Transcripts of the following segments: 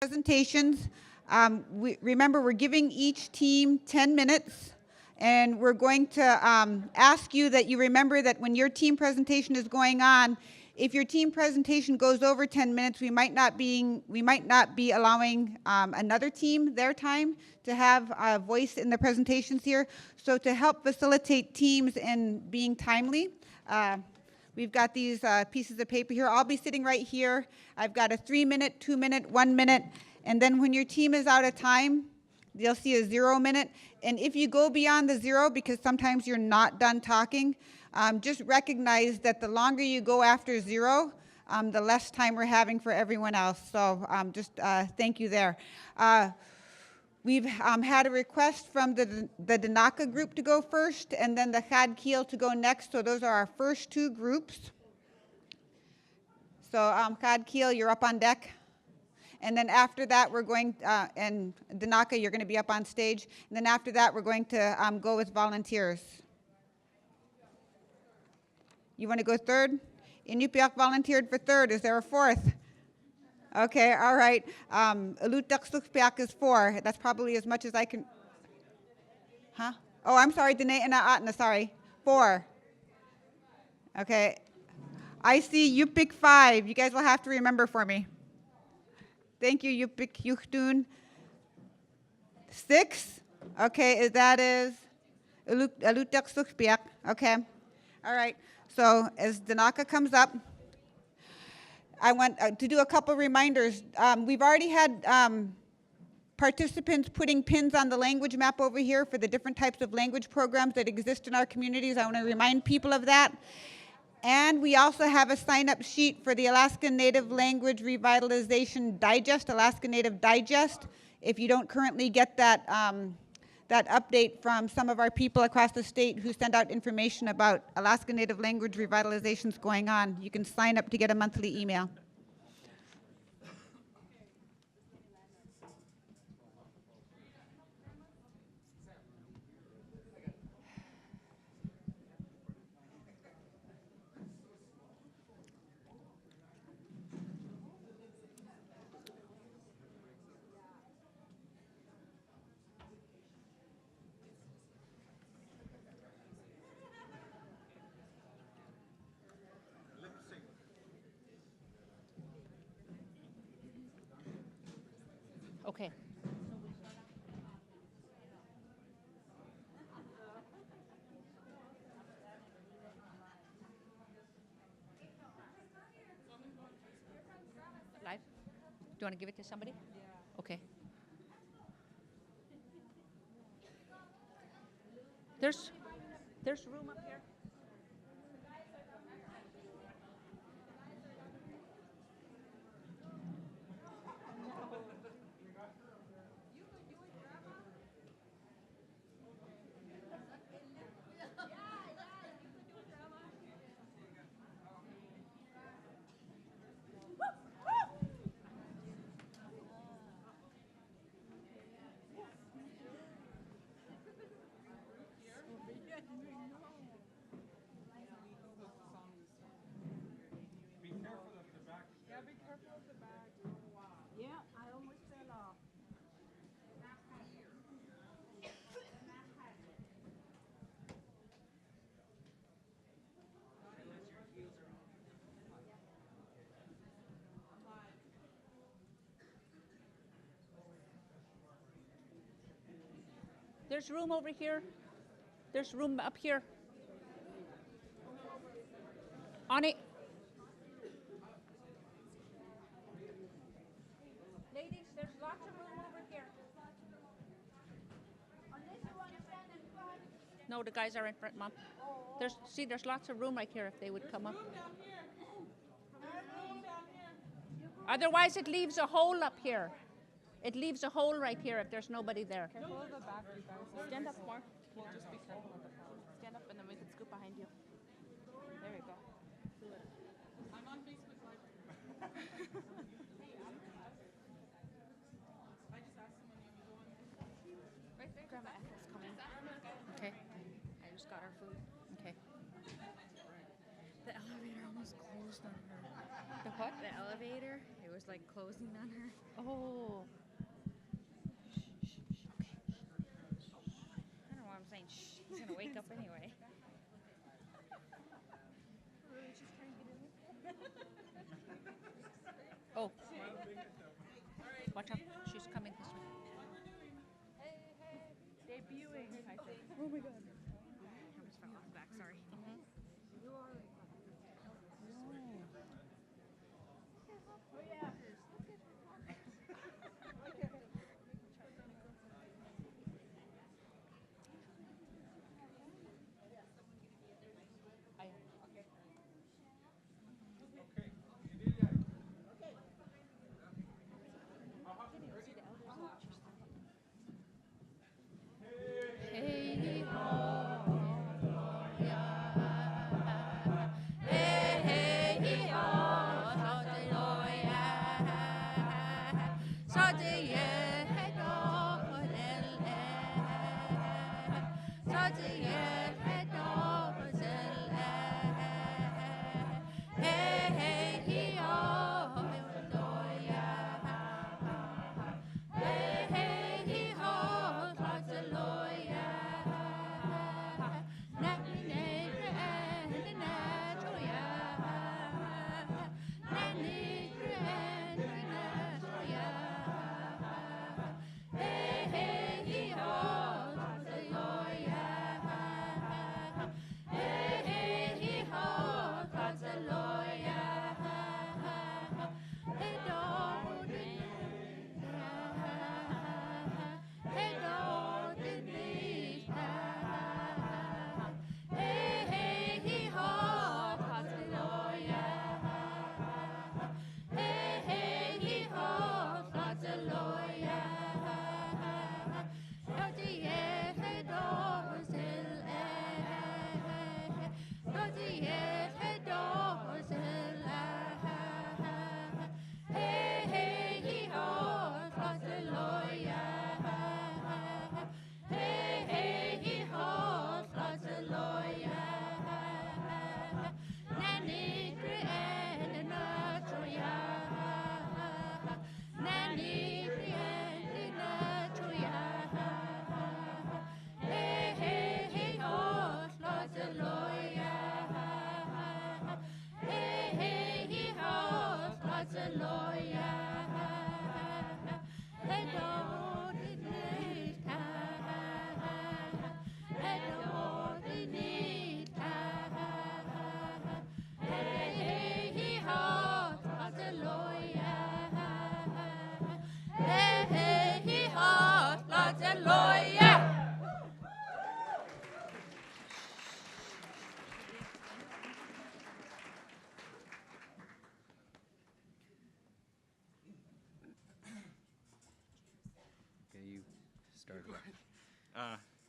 Presentations. Remember, we're giving each team 10 minutes, and we're going to ask you that you remember that when your team presentation is going on, if your team presentation goes over 10 minutes, we might not be allowing another team their time to have a voice in the presentations here. So to help facilitate teams in being timely, we've got these pieces of paper here. I'll be sitting right here. I've got a 3-minute, 2-minute, 1-minute, and then when your team is out of time, you'll see a 0-minute. And if you go beyond the 0, because sometimes you're not done talking, just recognize that the longer you go after 0, the less time we're having for everyone else. So just thank you there. We've had a request from the Danaka group to go first, and then the Chad Keel to go next. So those are our first two groups. So Chad Keel, you're up on deck. And then after that, we're going, and Danaka, you're going to be up on stage. And then after that, we're going to go with volunteers. You want to go third? Inupiaq volunteered for third. Is there a fourth? Okay, all right. Alutaksukpiaq is 4. That's probably as much as I can. Huh? Oh, I'm sorry, Dene and Atna, sorry. 4. Okay. I see you pick 5. You guys will have to remember for me. Thank you, you pick Yuchtun. 6. Okay, that is Alutaksukpiaq. Okay. All right. So as Danaka comes up, I want to do a couple reminders. We've already had participants putting pins on the language map over here for the different types of language programs that exist in our communities. I want to remind people of that. And we also have a sign-up sheet for the Alaska Native Language Revitalization Digest, Alaska Native Digest. If you don't currently get that, that update from some of our people across the state who send out information about Alaska Native language revitalizations going on, you can sign up to get a monthly email. Okay. Live? Do you want to give it to somebody? Yeah. Okay. There's room up here. There's room over here. There's room up here. On it. Ladies, there's lots of room over here. No, the guys are in front, Mom. There's lots of room right here if they would come up. Otherwise, it leaves a hole up here. It leaves a hole right here if there's nobody there. Careful of the back, you guys. Stand up more. We'll just be careful of the front. Stand up and then we can scoop behind you. There we go. I'm on Facebook Live. I just asked someone you go on. Right there. Grandma Ethel's coming. Okay. I just got our food. Okay. The elevator almost closed on her. The what? The elevator, it was like closing on her. Oh. I don't know why I'm saying shh. He's gonna wake up anyway. Oh. Watch out. She's coming this way. Debuting, I think. Oh my god. I almost fell off the back, sorry.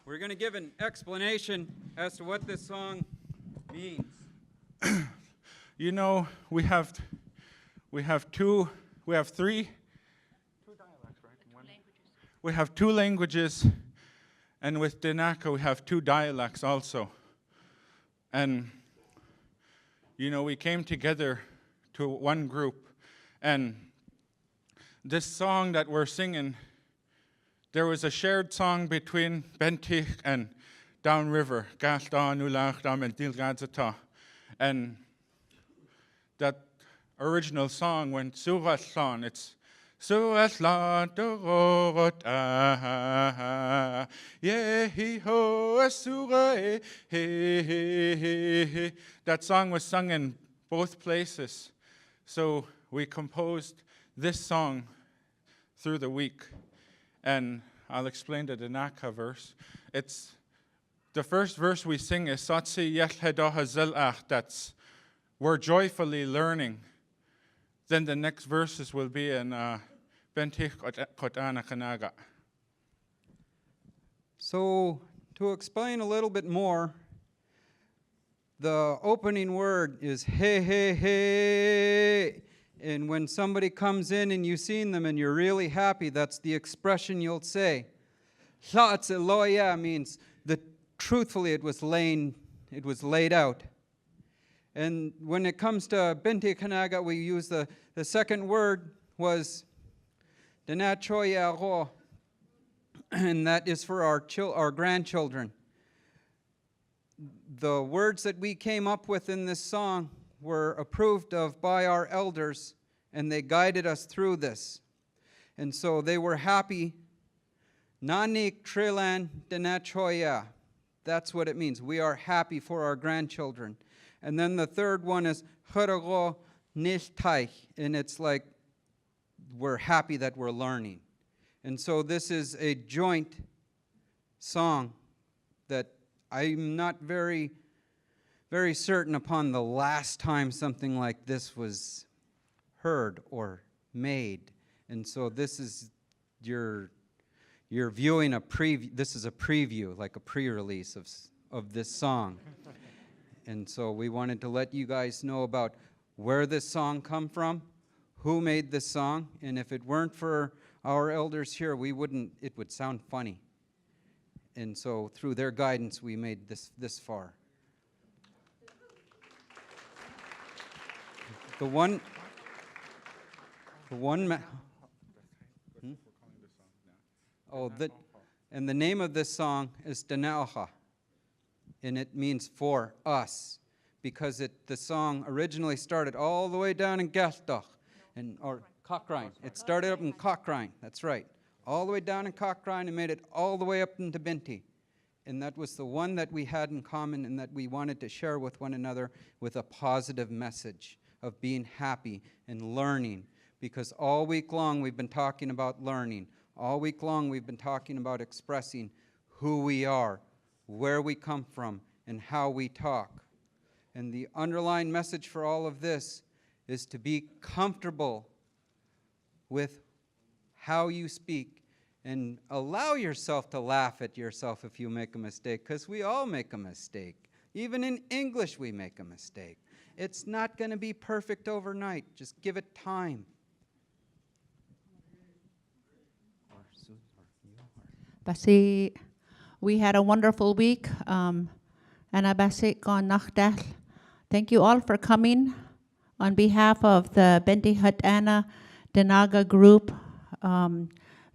We're going to give an explanation as to what this song means. You know, we have three two dialects, right? We have two languages, and with Dinaka we have two dialects also. And you know, we came together to one group, and this song that we're singing, there was a shared song between Bentich and Downriver, and that original song went Suraslan. It's Suraslan Dorot Yehi Ho Asura. That song was sung in both places. So we composed this song through the week. And I'll explain the Dinaka verse. It's the first verse we sing is Satsi Yechhedoha Zilach, that's we're joyfully learning. Then the next verses will be in Bentich Kotana Kanaga. So, to explain a little bit more, the opening word is hey, hey, hey. And when somebody comes in and you've seen them and you're really happy, that's the expression you'll say. Loya means that truthfully it was laid out. And when it comes to Binti Kanaga, we use the second word was Danachoya, and that is for our grandchildren. The words that we came up with in this song were approved of by our elders, and they guided us through this. And so they were happy. Nanik Trilan Danachoya. That's what it means. We are happy for our grandchildren. And then the third one is Harago Nishtai, and it's like we're happy that we're learning. And so this is a joint song that I'm not very, very certain upon the last time something like this was heard or made. And so this is you're viewing a preview. This is a preview, like a pre-release of this song. And so we wanted to let you guys know about where this song come from, who made this song, and if it weren't for our elders here, it would sound funny. And so through their guidance, we made this far. And the name of this song is Danaucha, and it means for us, because the song originally started all the way down in Gastoch, or Cochrane. It started up in Cochrane, that's right. All the way down in Cochrane and made it all the way up into Binti. And that was the one that we had in common and that we wanted to share with one another with a positive message of being happy and learning. Because all week long we've been talking about learning. All week long we've been talking about expressing who we are, where we come from, and how we talk. And the underlying message for all of this is to be comfortable with how you speak and allow yourself to laugh at yourself if you make a mistake, because we all make a mistake. Even in English we make a mistake. It's not going to be perfect overnight. Just give it time. Basi, we had a wonderful week. And Basi kon nachdal. Thank you all for coming. On behalf of the Binti Hatana Danaga group,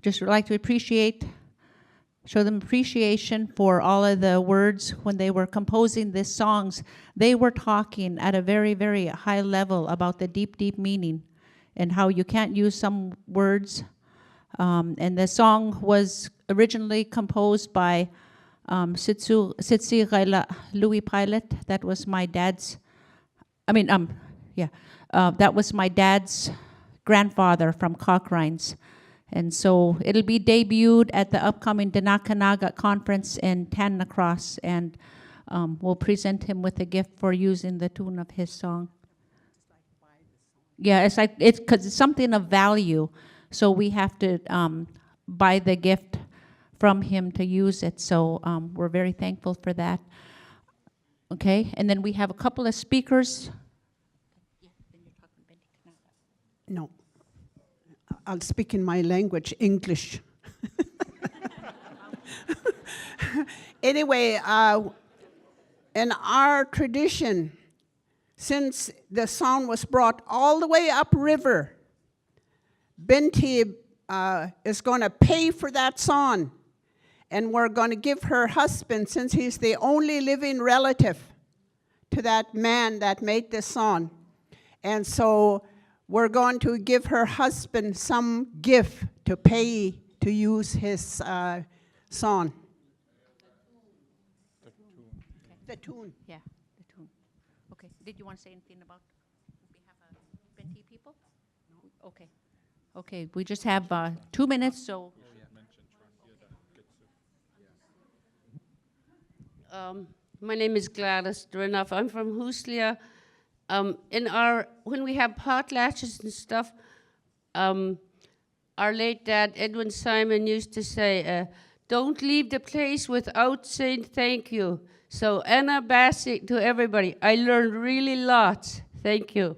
just would like to show them appreciation for all of the words when they were composing these songs. They were talking at a very, very high level about the deep, deep meaning and how you can't use some words. And the song was originally composed by Sitsi Gaila Louis Pilot. That was my dad's, that was my dad's grandfather from Cochrane's. And so it'll be debuted at the upcoming Danakanaga conference in Tanna Cross, and we'll present him with a gift for using the tune of his song. Yeah, it's because it's something of value, so we have to buy the gift from him to use it. So we're very thankful for that. Okay, and then we have a couple of speakers. No. I'll speak in my language, English. Anyway, in our tradition, since the song was brought all the way upriver, Binti is going to pay for that song, and we're going to give her husband, since he's the only living relative to that man that made this song. And so we're going to give her husband some gift to pay to use his song. The tune. Yeah, the tune. Okay. Did you want to say anything about we have Binti people? No. Okay. Okay. We just have 2 minutes, so. My name is Gladys Drinoff. I'm from Hooslia. When we have potlatches and stuff, our late dad, Edwin Simon, used to say, don't leave the place without saying thank you. So Anna Bassett to everybody. I learned really lots. Thank you.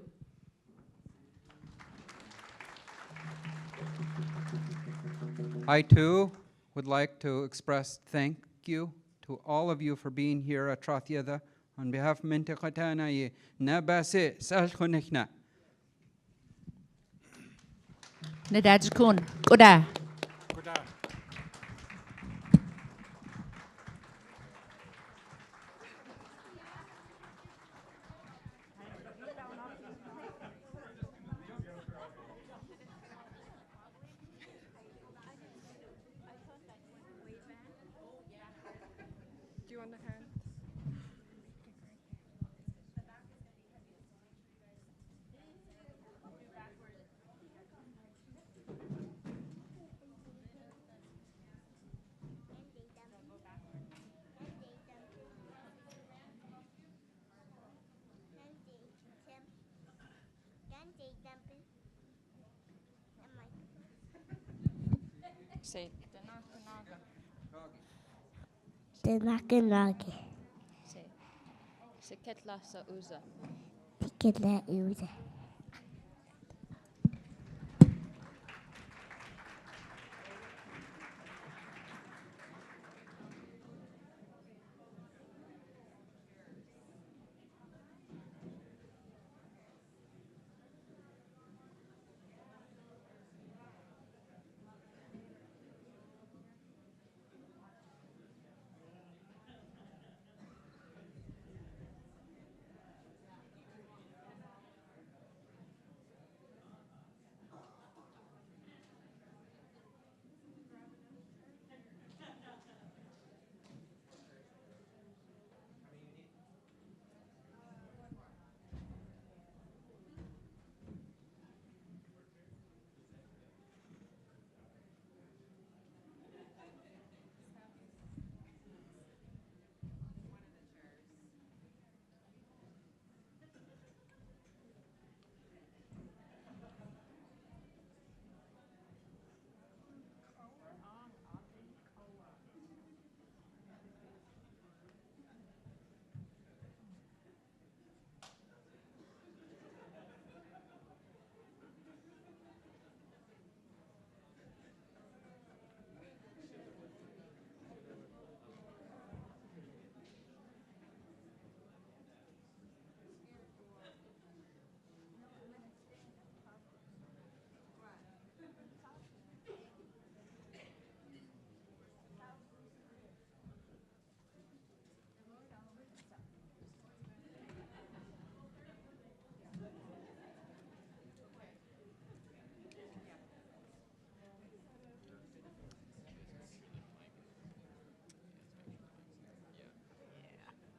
I too would like to express thank you to all of you for being here at Trathiada On behalf of منطقتنا نباسي سالخونكنا. Nadadjkun. Uda. Do you want the hand? Say Tanaka. Tenakenage. Say Seketla sa uza. Tikela uza.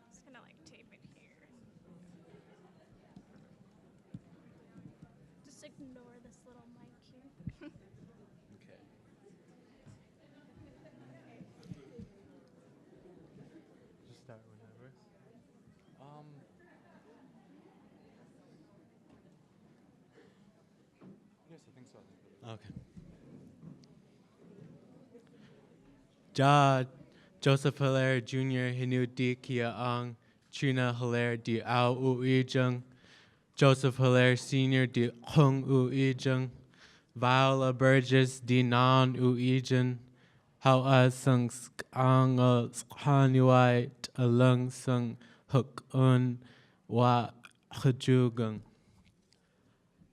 Just gonna like tape it here. Just ignore this little mic here. Just start whenever. Yes, I think so. Okay. Ja Joseph Hilaire Jr. Hinu Di Kia Ang Trina Hilaire Di Ao U Ijung Joseph Hilaire Sr. Di Hung U Ijung Viola Burgess Di Nan U Ijun How Sung Ang Hanuai Alung Sung Hook Un Wa Hajugung.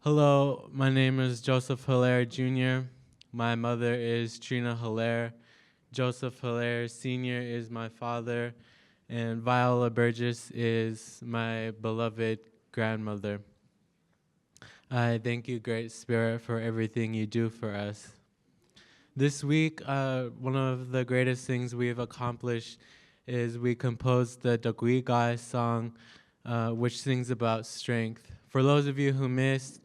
Hello, my name is Joseph Hilaire Jr. My mother is Trina Hilaire. Joseph Hilaire Sr. is my father, and Viola Burgess is my beloved grandmother. I thank you, Great Spirit, for everything you do for us. This week, one of the greatest things we've accomplished is we composed the Dagui Gai song, which sings about strength. For those of you who missed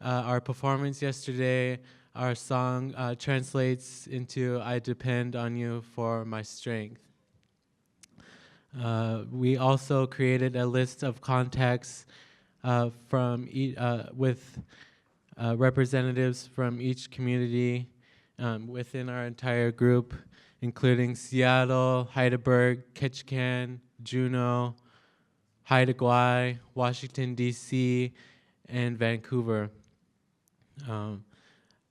our performance yesterday, our song translates into I depend on you for my strength. We also created a list of contacts with representatives from each community within our entire group, including Seattle, Heidelberg, Ketchikan, Juneau, Haida Gwaii, Washington, D.C., and Vancouver.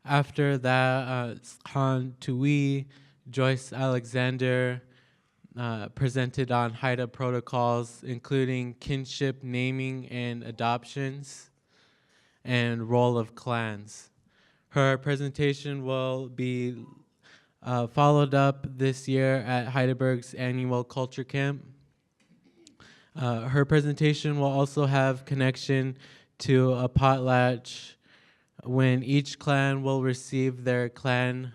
After that, Han Tui, Joyce Alexander, presented on Haida protocols, including kinship, naming, and adoptions, and role of clans. Her presentation will be followed up this year at Heidelberg's annual culture camp. Her presentation will also have connection to a potlatch when each clan will receive their clan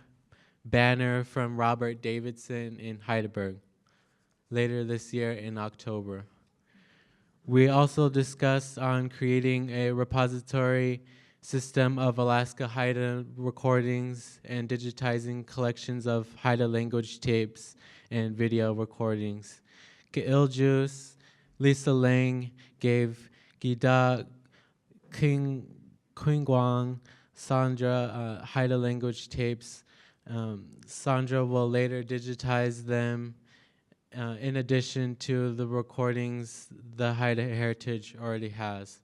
banner from Robert Davidson in Heidelberg later this year in October. We also discussed on creating a repository system of Alaska Haida recordings and digitizing collections of Haida language tapes and video recordings. Giljus, Lisa Lang gave Gida Qingguang Sandra Haida language tapes. Sandra will later digitize them in addition to the recordings the Haida Heritage already has.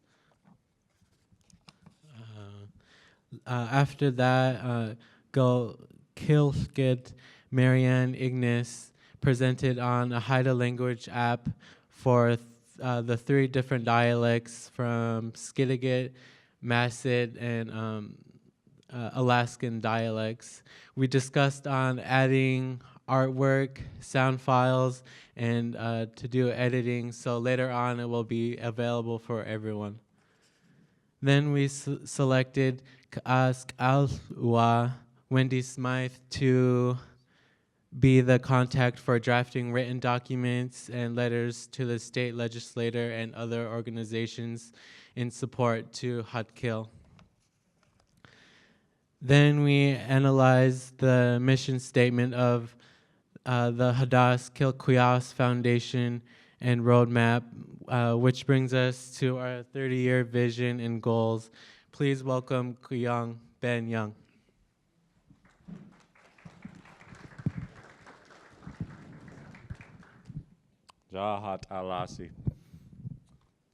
After that, Kilskid Marianne Ignis presented on a Haida language app for the 3 different dialects from Skidegate, Masset, and Alaskan dialects. We discussed on adding artwork, sound files, and to do editing, so later on it will be available for everyone. Then we selected Ask Alwa, Wendy Smythe, to be the contact for drafting written documents and letters to the state legislator and other organizations in support to Hatkil. Then we analyzed the mission statement of the Hadass Kilquias Foundation and roadmap, which brings us to our 30-year vision and goals. Please welcome Kuyang Ben Young. Jahat alasi.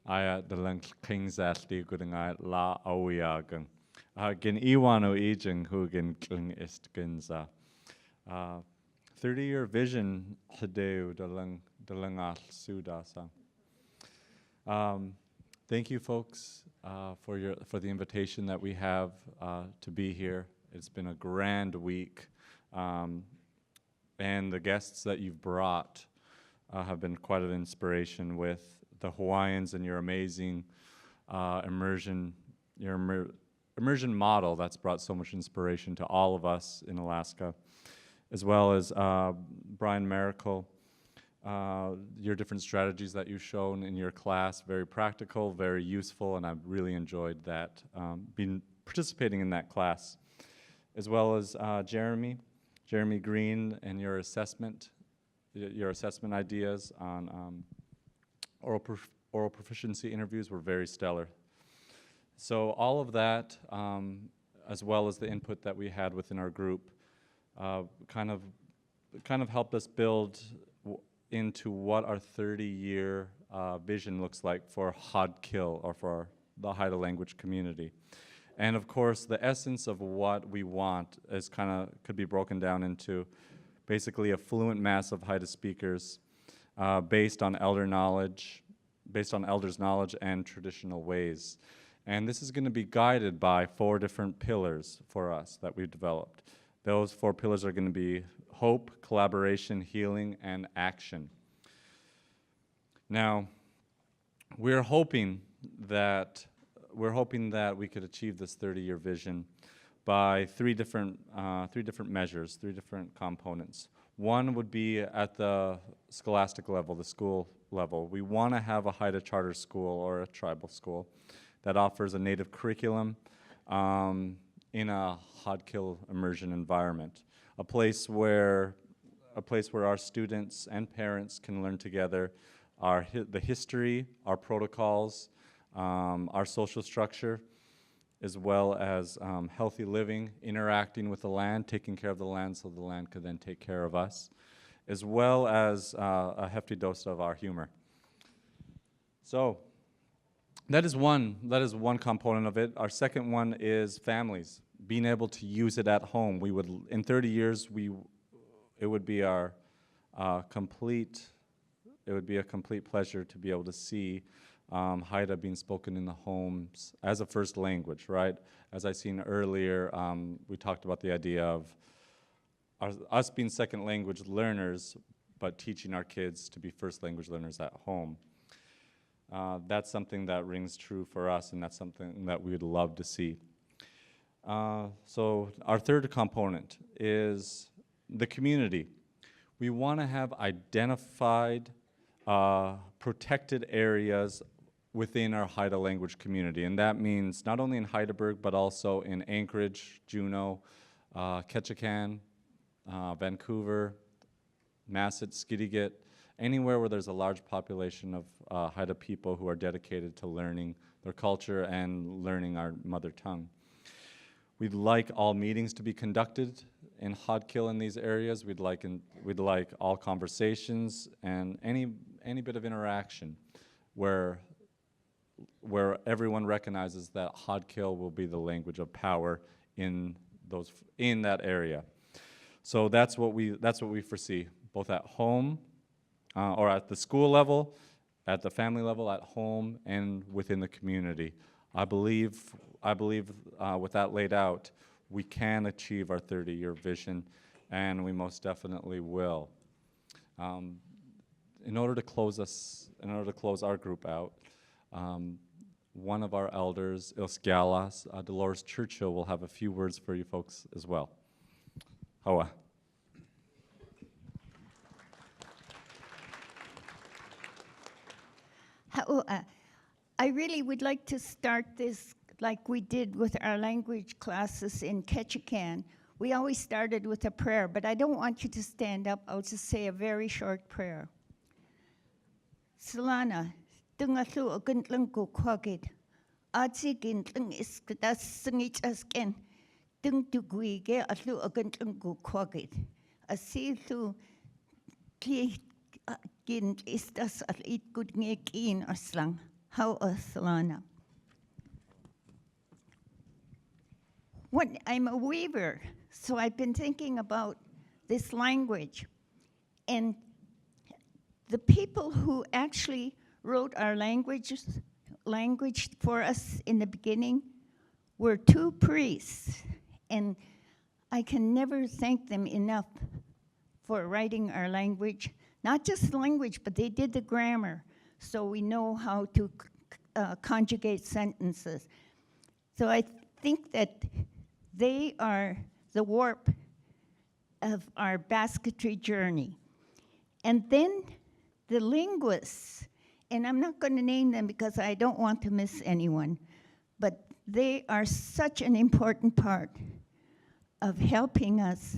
Aya the lang kings asti gudingai la awiagang. Gin iwano ijing hugin kling ist ginza. 30-year vision hadeu the langal sudasa. Thank you, folks, for the invitation that we have to be here. It's been a grand week, and the guests that you've brought have been quite an inspiration with the Hawaiians and your amazing immersion model that's brought so much inspiration to all of us in Alaska, as well as Brian Miracle. Your different strategies that you've shown in your class, very practical, very useful, and I've really enjoyed that, participating in that class. As well as Jeremy Green, and your assessment ideas on oral proficiency interviews were very stellar. So all of that, as well as the input that we had within our group, kind of helped us build into what our 30-year vision looks like for Hadkil, or for the Haida language community. And of course, the essence of what we want is could be broken down into basically a fluent mass of Haida speakers based on elders' knowledge and traditional ways. And this is going to be guided by 4 different pillars for us that we've developed. Those 4 pillars are going to be hope, collaboration, healing, and action. Now, we're hoping that we could achieve this 30-year vision by 3 different measures, 3 different components. One would be at the scholastic level, the school level. We want to have a Haida charter school or a tribal school that offers a native curriculum in a Hadkil immersion environment, a place where our students and parents can learn together the history, our protocols, our social structure, as well as healthy living, interacting with the land, taking care of the land so the land could then take care of us, as well as a hefty dose of our humor. So that is one component of it. Our second one is families, being able to use it at home. We would, in 30 years, it would be our it would be a complete pleasure to be able to see Haida being spoken in the homes as a first language, right? As I seen earlier, we talked about the idea of us being second language learners, but teaching our kids to be first language learners at home. That's something that rings true for us, and that's something that we would love to see. So our third component is the community. We want to have identified protected areas within our Haida language community, and that means not only in Heidelberg, but also in Anchorage, Juneau, Ketchikan, Vancouver, Masset, Skidegate, anywhere where there's a large population of Haida people who are dedicated to learning their culture and learning our mother tongue. We'd like all meetings to be conducted in Hodkill in these areas. We'd like all conversations and any bit of interaction where everyone recognizes that Hodkill will be the language of power in that area. So that's what we foresee, both at home or at the school level, at the family level, at home, and within the community. I believe with that laid out, we can achieve our 30-year vision, and we most definitely will. In order to close our group out, one of our elders, Ilskialas, Dolores Churchill, will have a few words for you folks as well. Hoa. I really would like to start this like we did with our language classes in Ketchikan. We always started with a prayer, but I don't want you to stand up. I'll just say a very short prayer. Salana, tungatlu agantlang ko kwagid. Adsi gintlang iskadas singit asken. Tung tuguige atlu agantlang ko kwagid. Asilu kli gint istas at it good ngekin aslang. How Salana? I'm a weaver, so I've been thinking about this language. And the people who actually wrote our language for us in the beginning were two priests. And I can never thank them enough for writing our language. Not just language, but they did the grammar, so we know how to conjugate sentences. So I think that they are the warp of our basketry journey. And then the linguists, and I'm not going to name them because I don't want to miss anyone, but they are such an important part of helping us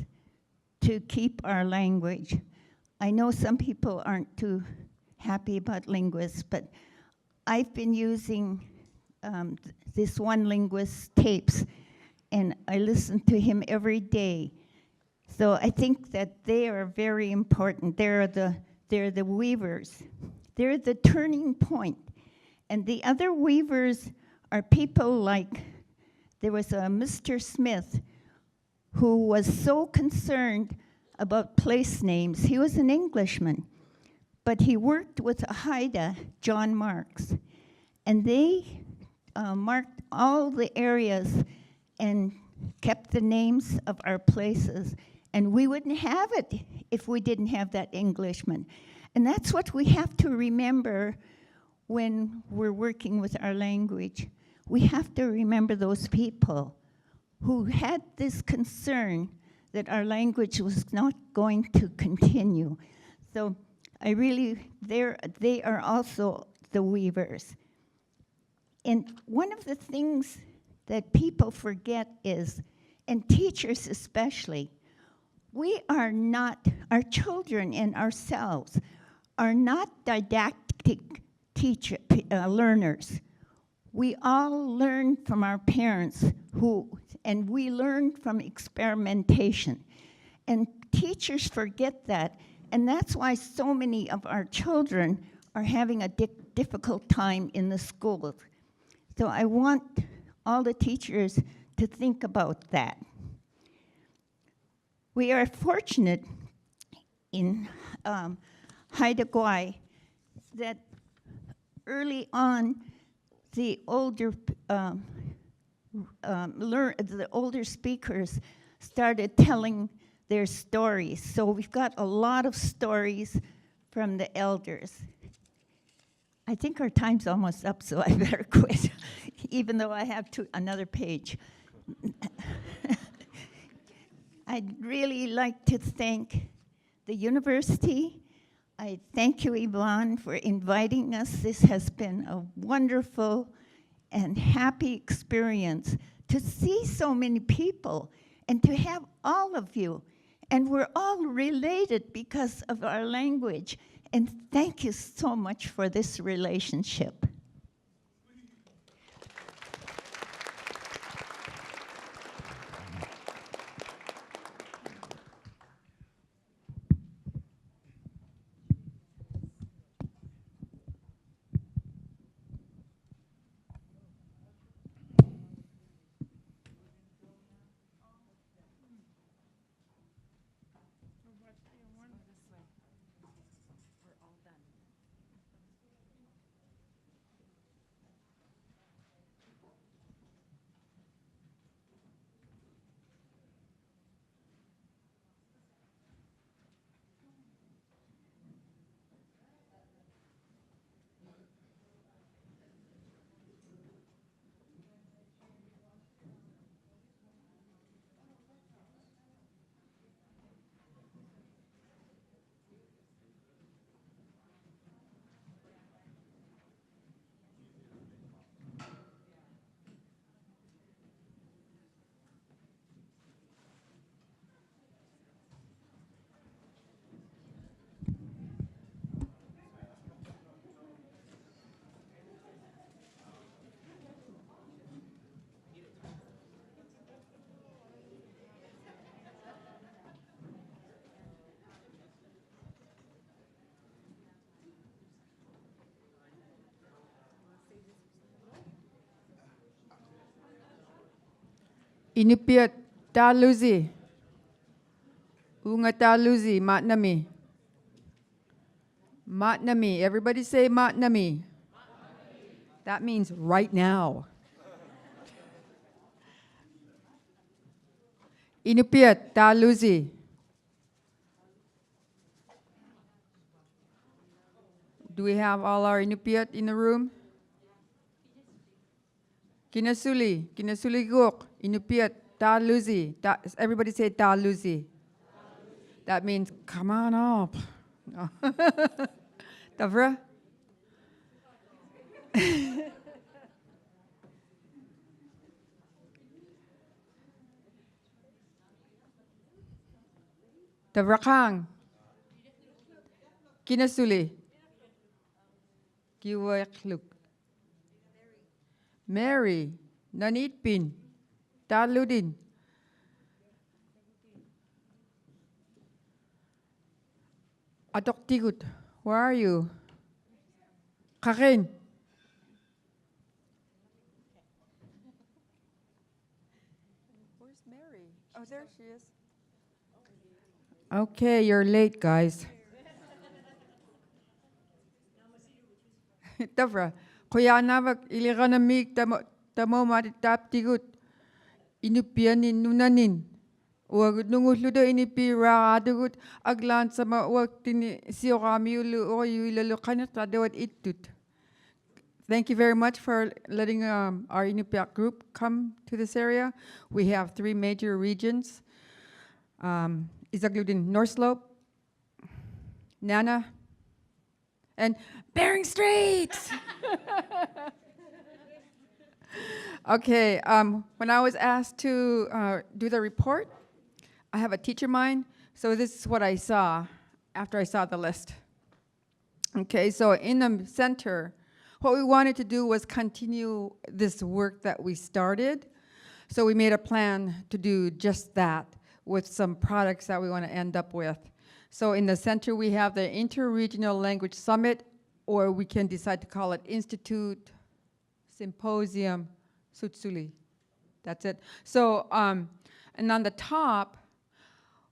to keep our language. I know some people aren't too happy about linguists, but I've been using this one linguist's tapes, and I listen to him every day. So I think that they are very important. They're the weavers. They're the turning point. And the other weavers are people like, there was a Mr. Smith who was so concerned about place names. He was an Englishman, but he worked with a Haida, John Marks, and they marked all the areas and kept the names of our places. And we wouldn't have it if we didn't have that Englishman. And that's what we have to remember when we're working with our language. We have to remember those people who had this concern that our language was not going to continue. So I really, they are also the weavers. And one of the things that people forget is, and teachers especially, we are not, our children and ourselves are not didactic learners. We all learn from our parents and we learn from experimentation. And teachers forget that, and that's why so many of our children are having a difficult time in the schools. So I want all the teachers to think about that. We are fortunate in Haida Gwaii, that early on, the older the older speakers started telling their stories. So we've got a lot of stories from the elders. I think our time's almost up, so I better quit, even though I have another page. I'd really like to thank the university. I thank you, Yvonne, for inviting us. This has been a wonderful and happy experience to see so many people and to have all of you. And we're all related because of our language. And thank you so much for this relationship. Inupiat taluzi. Unga taluzi, matnami. Matnami. Everybody say matnami. That means right now. Inupiat taluzi. Do we have all our Inupiat in the room? Kinasuli, kinasuli guk, Inupiat taluzi. Everybody say taluzi. That means come on up. No. Tavra? Tavrakang. Kinasuli. Kiwakluk. Mary. Nanitpin. Taludin. Atok Tigut. Where are you? Karin. Where's Mary? Oh, there she is. Okay, you're late, guys. Tavra. Kuya navak iliganamik tamo matitap tigut. Inupian nunanin. Wag nunguludo inipi radugut aglan sama wag tini siokami ulu o yulalo kanat radawat itut. Thank you very much for letting our Inupiat group come to this area. We have 3 major regions. Izagludin North Slope, Nana, and Bering Strait. Okay, when I was asked to do the report, I have a teacher mind, so this is what I saw after I saw the list. Okay, so in the center, what we wanted to do was continue this work that we started. So we made a plan to do just that with some products that we want to end up with. So in the center, we have the Interregional Language Summit, or we can decide to call it Institute Symposium Sutsuli. That's it. So, and on the top,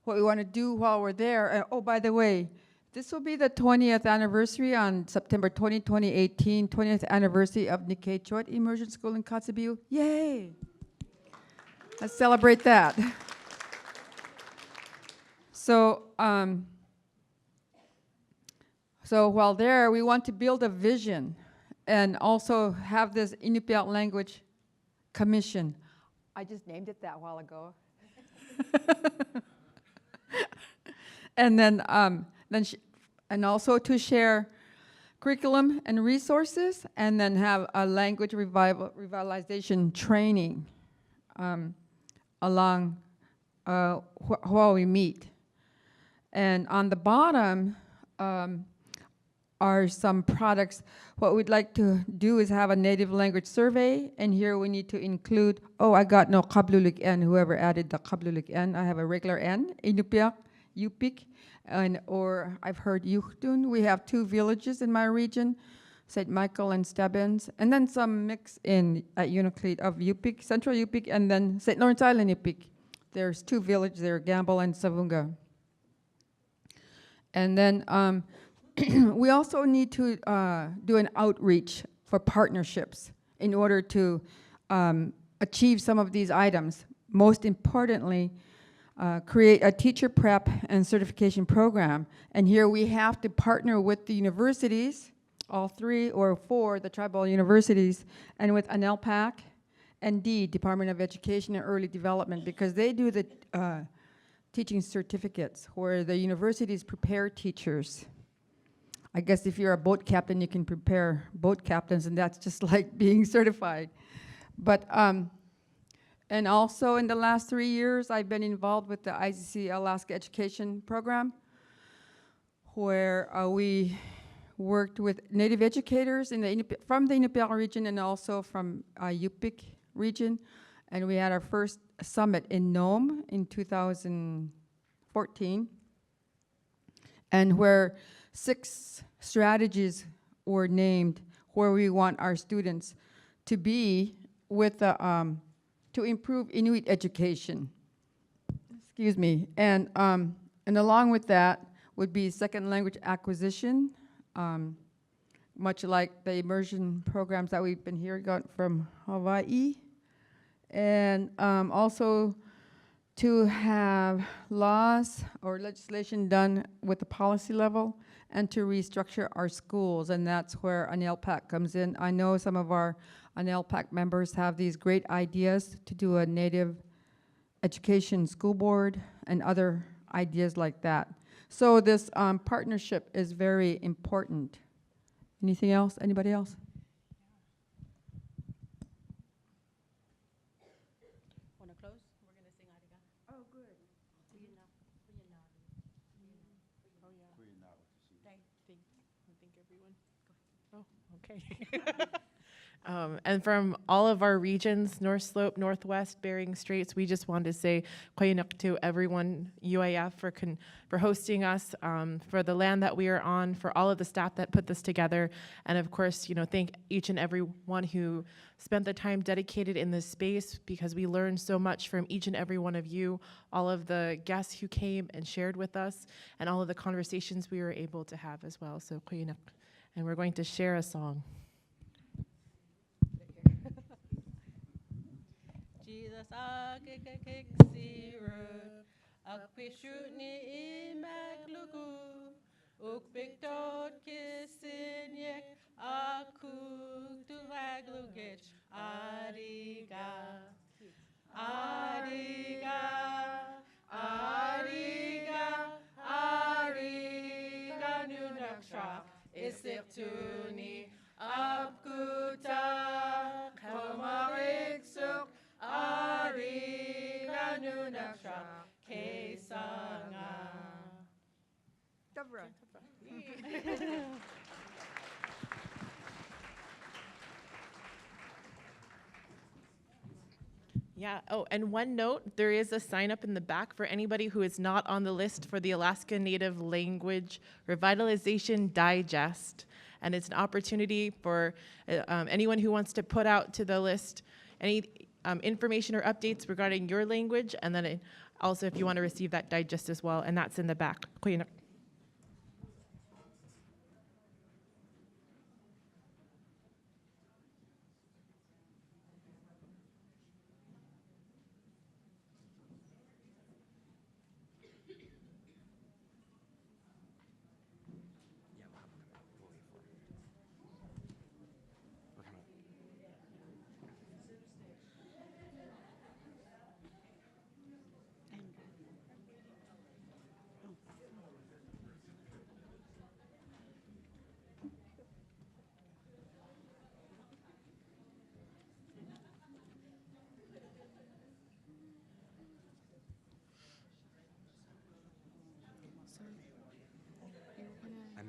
what we want to do while we're there, oh, by the way, This will be the 20th anniversary on September 20, 2018, 20th anniversary of Nikkei Choit Immersion School in Kotzebue. Yay! Let's celebrate that. So while there, we want to build a vision and also have this Inupiat language commission. I just named it that a while ago. And then and also to share curriculum and resources, and then have a language revitalization training along while we meet. And on the bottom are some products. What we'd like to do is have a native language survey, and here we need to include, I got no Kablulik N, whoever added the Kablulik N. I have a regular N, Inupiaq, Yupik, or I've heard Yuchtun. We have 2 villages in my region, St. Michael and Stebbins, and then some mix in at Unaclete of Yupik, Central Yupik, and then St. Lawrence Island Yupik. There's 2 villages there, Gamble and Savunga. And then we also need to do an outreach for partnerships in order to achieve some of these items. Most importantly, create a teacher prep and certification program. And here we have to partner with the universities, all 3 or 4, the tribal universities, and with ANELPAC and Department of Education and Early Development, because they do the teaching certificates where the universities prepare teachers. I guess if you're a boat captain, you can prepare boat captains, and that's just like being certified. But and also in the last 3 years, I've been involved with the ICC Alaska Education Program, where we worked with Native educators from the Inupiaq region and also from Yupik region. And we had our first summit in Nome in 2014, and where 6 strategies were named where we want our students to be with to improve Inuit education. Excuse me. And along with that would be second language acquisition, much like the immersion programs that we've been hearing from Hawaii. And also to have laws or legislation done with the policy level and to restructure our schools, and that's where ANELPAC comes in. I know some of our ANELPAC members have these great ideas to do a Native Education School Board and other ideas like that. So this partnership is very important. Anything else? Anybody else? Want to close? We're going to sing Ariga. Oh, good. Oh, yeah. Thank everyone. Oh, okay. And from all of our regions, North Slope, Northwest, Bering Straits, we just want to say Koyunuk to everyone, UAF, for hosting us, for the land that we are on, for all of the staff that put this together, and of course, thank each and every one who spent the time dedicated in this space, because we learned so much from each and every one of you, all of the guests who came and shared with us, and all of the conversations we were able to have as well. So Koyunuk, and we're going to share a song. Jesus akpishutni imaglugu ukbiktot kisinyek akuktuaglugich ariga ariga ariga ariga nunaksha isiptuni apkuta kamariksuk ariga nunaksha kesanga. Dabra. Yeah. Oh, and one note, there is a sign up in the back for anybody who is not on the list for the Alaska Native Language Revitalization Digest. And it's an opportunity for anyone who wants to put out to the list any information or updates regarding your language, and then also if you want to receive that digest as well, and that's in the back.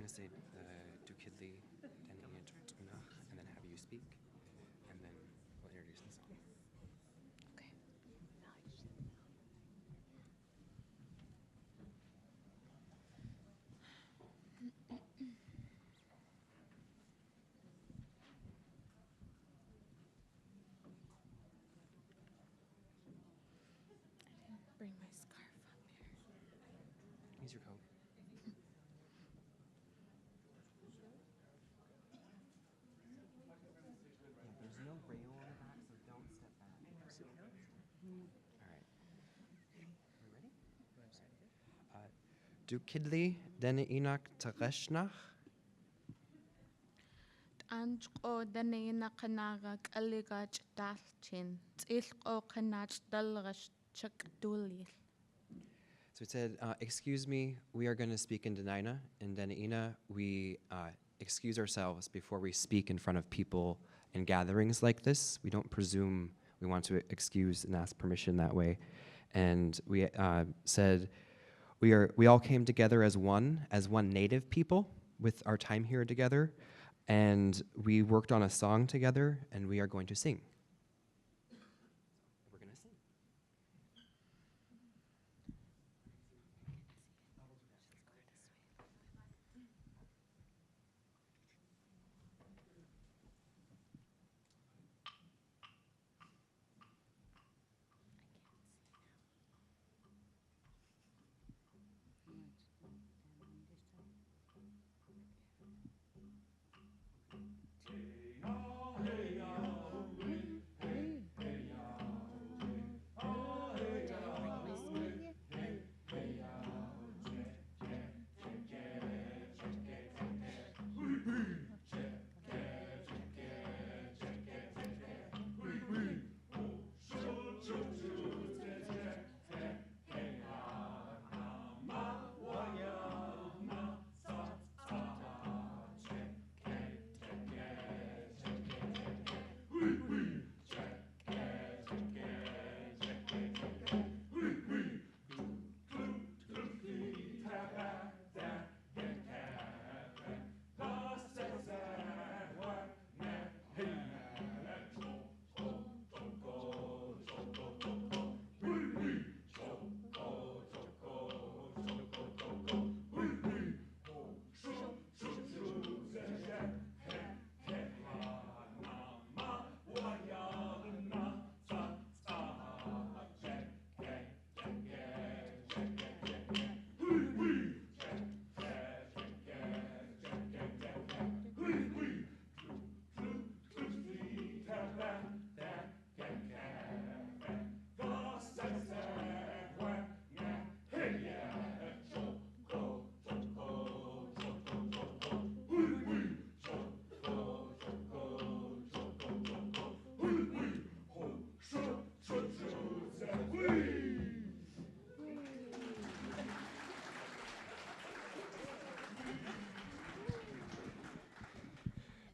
to say Dukidli, and then have you speak, and then we'll introduce the song. Okay. Bring my scarf up here. Use your coat. There's no rail on the back, so don't step back. All right. We ready? Dukidli dene inak tareshnach. Anjqo danina qanaga qalligach dalchin. Tilqo qanach dalgash chakdulil. So it said, excuse me, we are going to speak in Denina. In Denina, we excuse ourselves before we speak in front of people in gatherings like this. We don't presume we want to excuse and ask permission that way. And we said, we all came together as one native people with our time here together. And we worked on a song together, and we are going to sing. We're going to sing.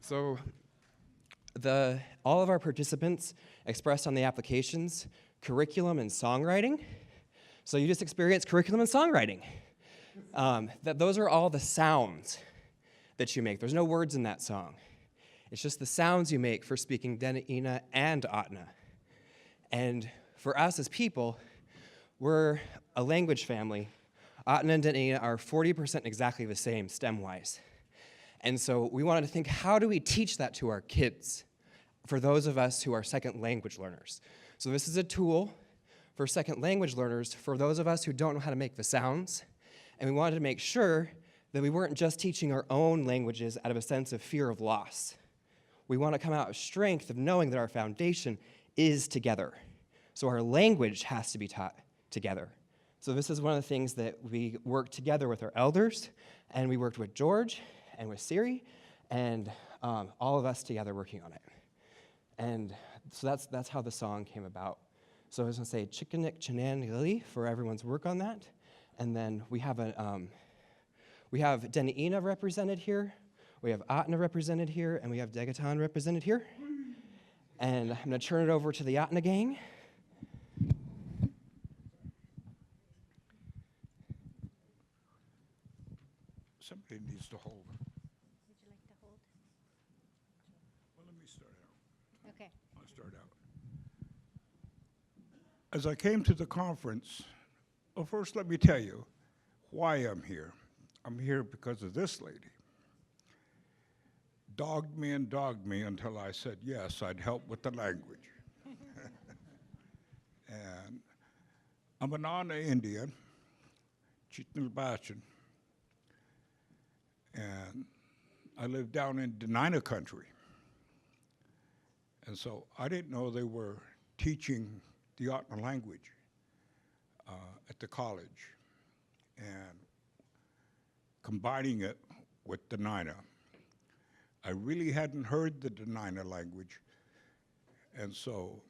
So all of our participants expressed on the applications curriculum and songwriting. So you just experienced curriculum and songwriting. Those are all the sounds that you make. There's no words in that song. It's just the sounds you make for speaking Dena'ina and Atna. And for us as people, we're a language family. Atna and Dena'ina are 40% exactly the same STEM-wise. And so we wanted to think, how do we teach that to our kids for those of us who are second language learners? So this is a tool for second language learners for those of us who don't know how to make the sounds. And we wanted to make sure that we weren't just teaching our own languages out of a sense of fear of loss. We want to come out of strength of knowing that our foundation is together. So our language has to be taught together. So this is one of the things that we worked together with our elders, and we worked with George and with Siri, and all of us together working on it. And so that's how the song came about. So I was going to say Chikanik Chanan Lili for everyone's work on that. And then we have Dena'ina represented here, we have Atna represented here, and we have Degatan represented here. And I'm going to turn it over to the Atna gang. somebody needs to hold. Would you like to hold? Well, let me start out. Okay. I'll start out. As I came to the conference, well, first let me tell you why I'm here. I'm here because of this lady. Dogged me and dogged me until I said yes, I'd help with the language. And I'm an Ana Indian, Chitnal Bachan, and I live down in Denina country. And so I didn't know they were teaching the Otna language at the college and combining it with Denina. I really hadn't heard the Denina language, and so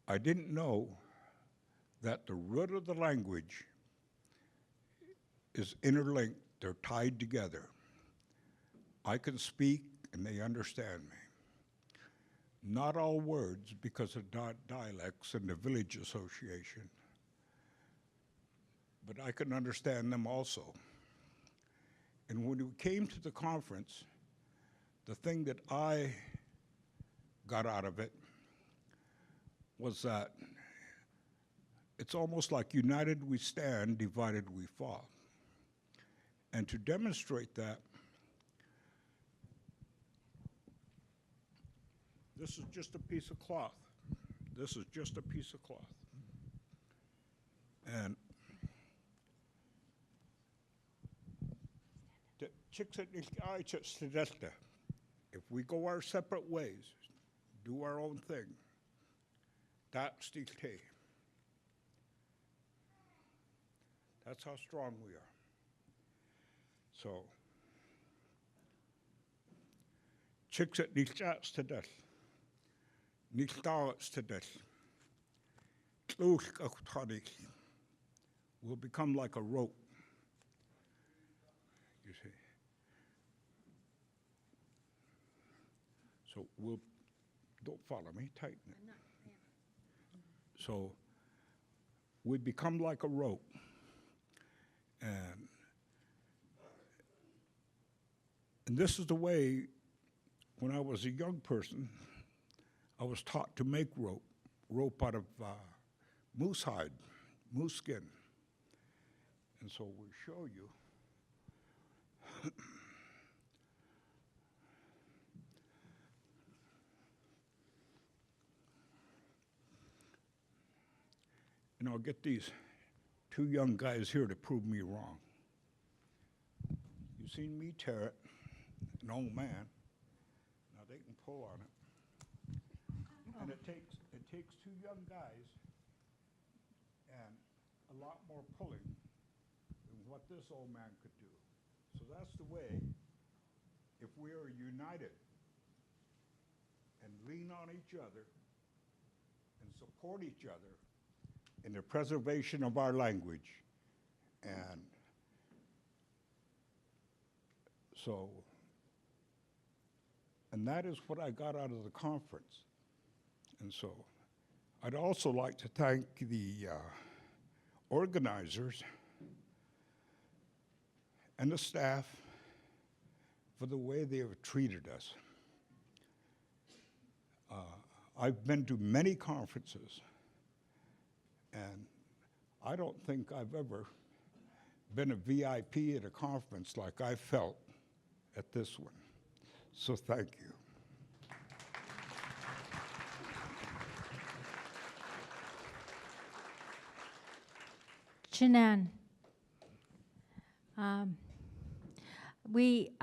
I didn't know that the root of the language is interlinked, they're tied together. I can speak and they understand me. Not all words because of dialects in the village association, but I can understand them also. And when we came to the conference, the thing that I got out of it was that it's almost like united we stand, divided we fall. And to demonstrate that, this is just a piece of cloth. This is just a piece of cloth. And if we go our separate ways, do our own thing, that's the tea. That's how strong we are. So, chicks at nicht chats to death, nicht darts to death. We'll become like a rope. You see. So we'll, don't follow me, tighten it. So we become like a rope. And this is the way, when I was a young person, I was taught to make rope out of moose hide, moose skin. And so we'll show you. And I'll get these two young guys here to prove me wrong. You've seen me tear it, an old man. Now they can pull on it. And it takes two young guys and a lot more pulling than what this old man could do. So that's the way, if we are united and lean on each other and support each other in the preservation of our language. And so, and that is what I got out of the conference. And so, I'd also like to thank the organizers and the staff for the way they have treated us. I've been to many conferences, and I don't think I've ever been a VIP at a conference like I felt at this one. So thank you. Janan, I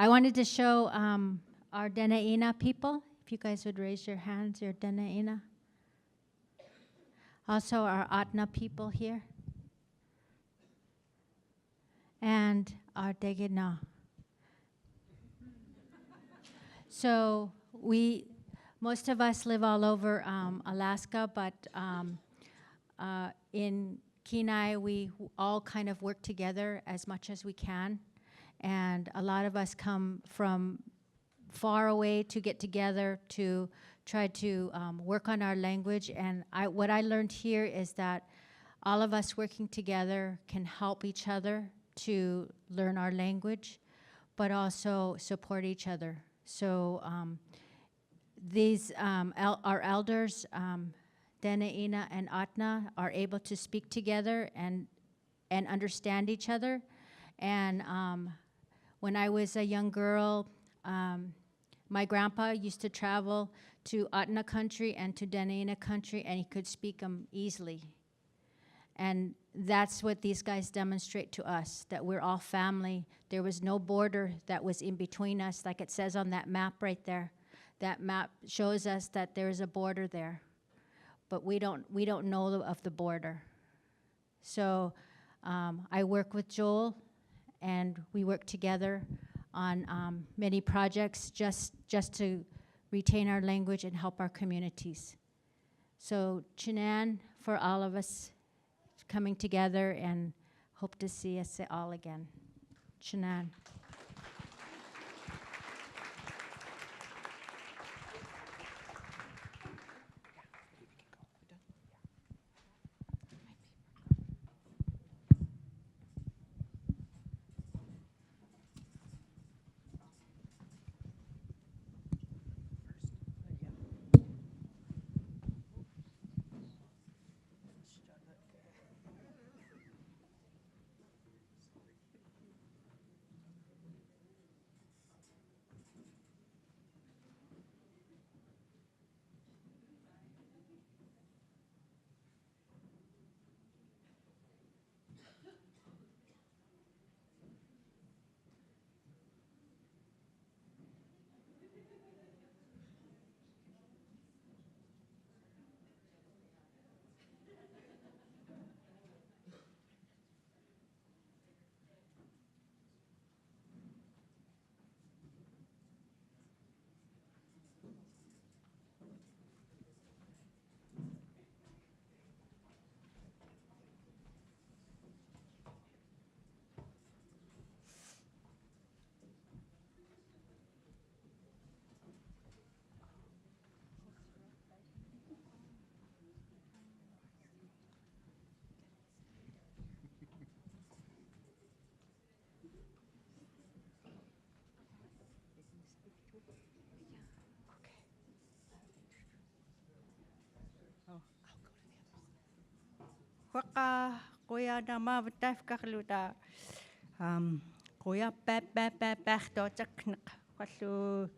wanted to show our Dena'ina people. If you guys would raise your hands, your Dena'ina. Also our Atna people here. And our Degena. So most of us live all over Alaska, but in Kenai, we all kind of work together as much as we can. And a lot of us come from far away to get together to try to work on our language. And what I learned here is that all of us working together can help each other to learn our language, but also support each other. So our elders, Denaina and Atna, are able to speak together and understand each other. And when I was a young girl, my grandpa used to travel to Atna country and to Denaina country, and he could speak them easily. And that's what these guys demonstrate to us, that we're all family. There was no border that was in between us, like it says on that map right there. That map shows us that there is a border there, but we don't know of the border. So I work with Joel, and we work together on many projects just to retain our language and help our communities. So Chinan, for all of us coming together, and hope to see us all again. Chinan. Waka koya na mavtaf kakluta koya to chaknak kallu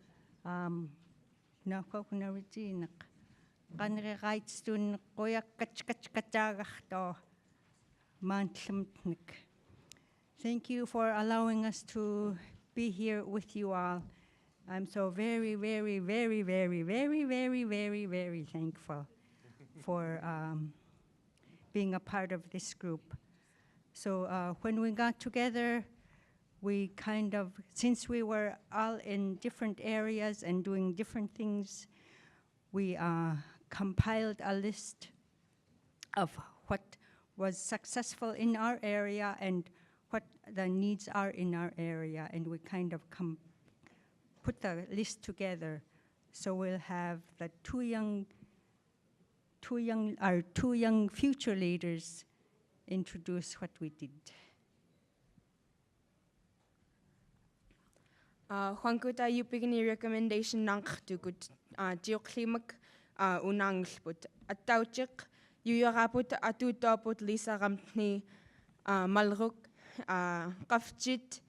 na koknarijinak kanre gaitstun koya kachagachto mantlimtnik. Thank you for allowing us to be here with you all. I'm so very, very, very, very, very, very, very, very thankful for being a part of this group. So when we got together, we kind of, since we were all in different areas and doing different things, we compiled a list of what was successful in our area and what the needs are in our area, and we kind of put the list together. So we'll have the two young future leaders introduce what we did. Juan kuta yupigni recommendation nank tukut jioklimak unanglput attauchik yuyaraput atutoput lisa ramtni malruk qafchit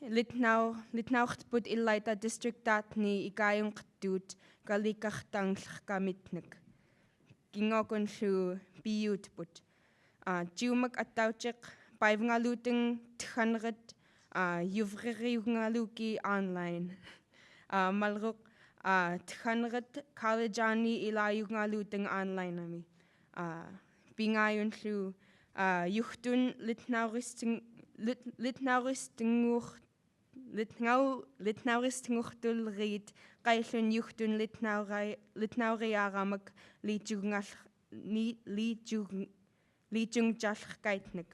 litnauchtput illaita districtatni ikayungqtut kalikartanglkamitnik kingokunlu piyutput jiumak attauchik paivngaluting thanrat yuvririungaluki online malruk thanrat collegeani ilayungaluting online ami pingayunlu yuhtun litnauristingurtul qaillun yuhtun litnauriaramak liitjungjalqkaitnik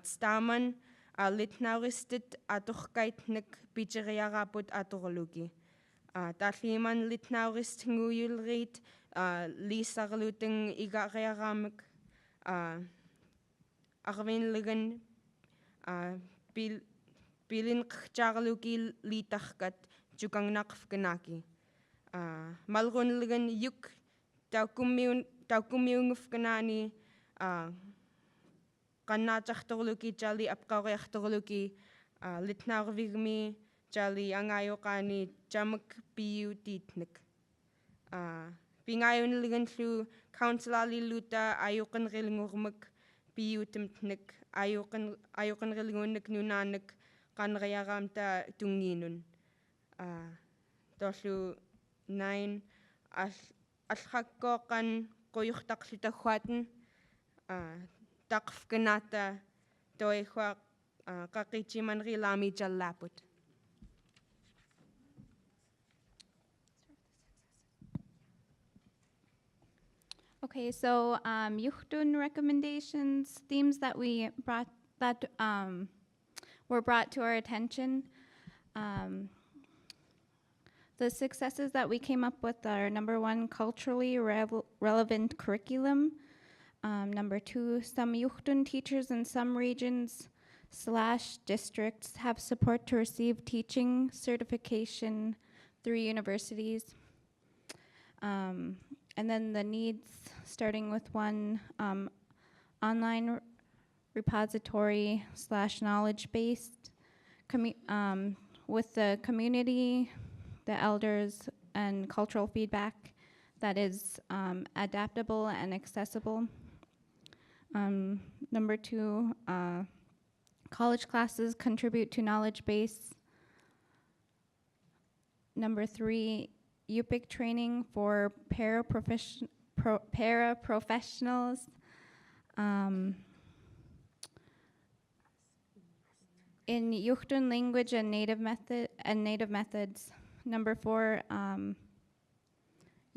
tstaman litnauristit atorkaitnik picheriaraput atorluki talliman litnauristinguyulriit liisarluting igariaramak arvinligan Bilin kjarluki litachkat jukang nakfkanaki. Malgunligan yuk taukumiungfkanani kannachachtorluki jali apkauriachtorluki litnaurvigmi jali angayokani jamak piu titnik. Pingayon ligan thlu counselali luta ayokan rilingurmak piu timtnik ayokan rilingunik nunanik kanrayaramta tunginun. Tollu 9 alhakkokan koyurtaqlutahuatan taqfkanata toihua qaqichiman rilami jallaput. Okay, so Yuchtun recommendations, themes that we brought that were brought to our attention. The successes that we came up with are number 1, culturally relevant curriculum. Number 2, some Yuchtun teachers in some regions / districts have support to receive teaching certification through universities. And then the needs, starting with 1, online repository / knowledge-based with the community, the elders, and cultural feedback that is adaptable and accessible. Number 2, college classes contribute to knowledge base. Number 3, UPIC training for paraprofessionals. In Yuchtun language and native methods. Number 4,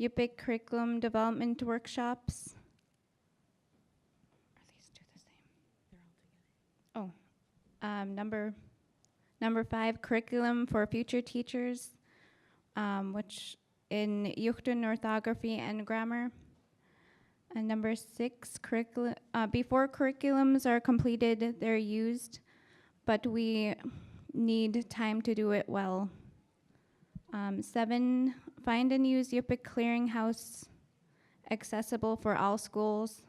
UPIC curriculum development workshops. Are these two the same? They're all together. Number 5, curriculum for future teachers, which in Yuchtun orthography and grammar. And number 6, before curriculums are completed, they're used, but we need time to do it well. 7, find and use UPIC Clearinghouse, accessible for all schools.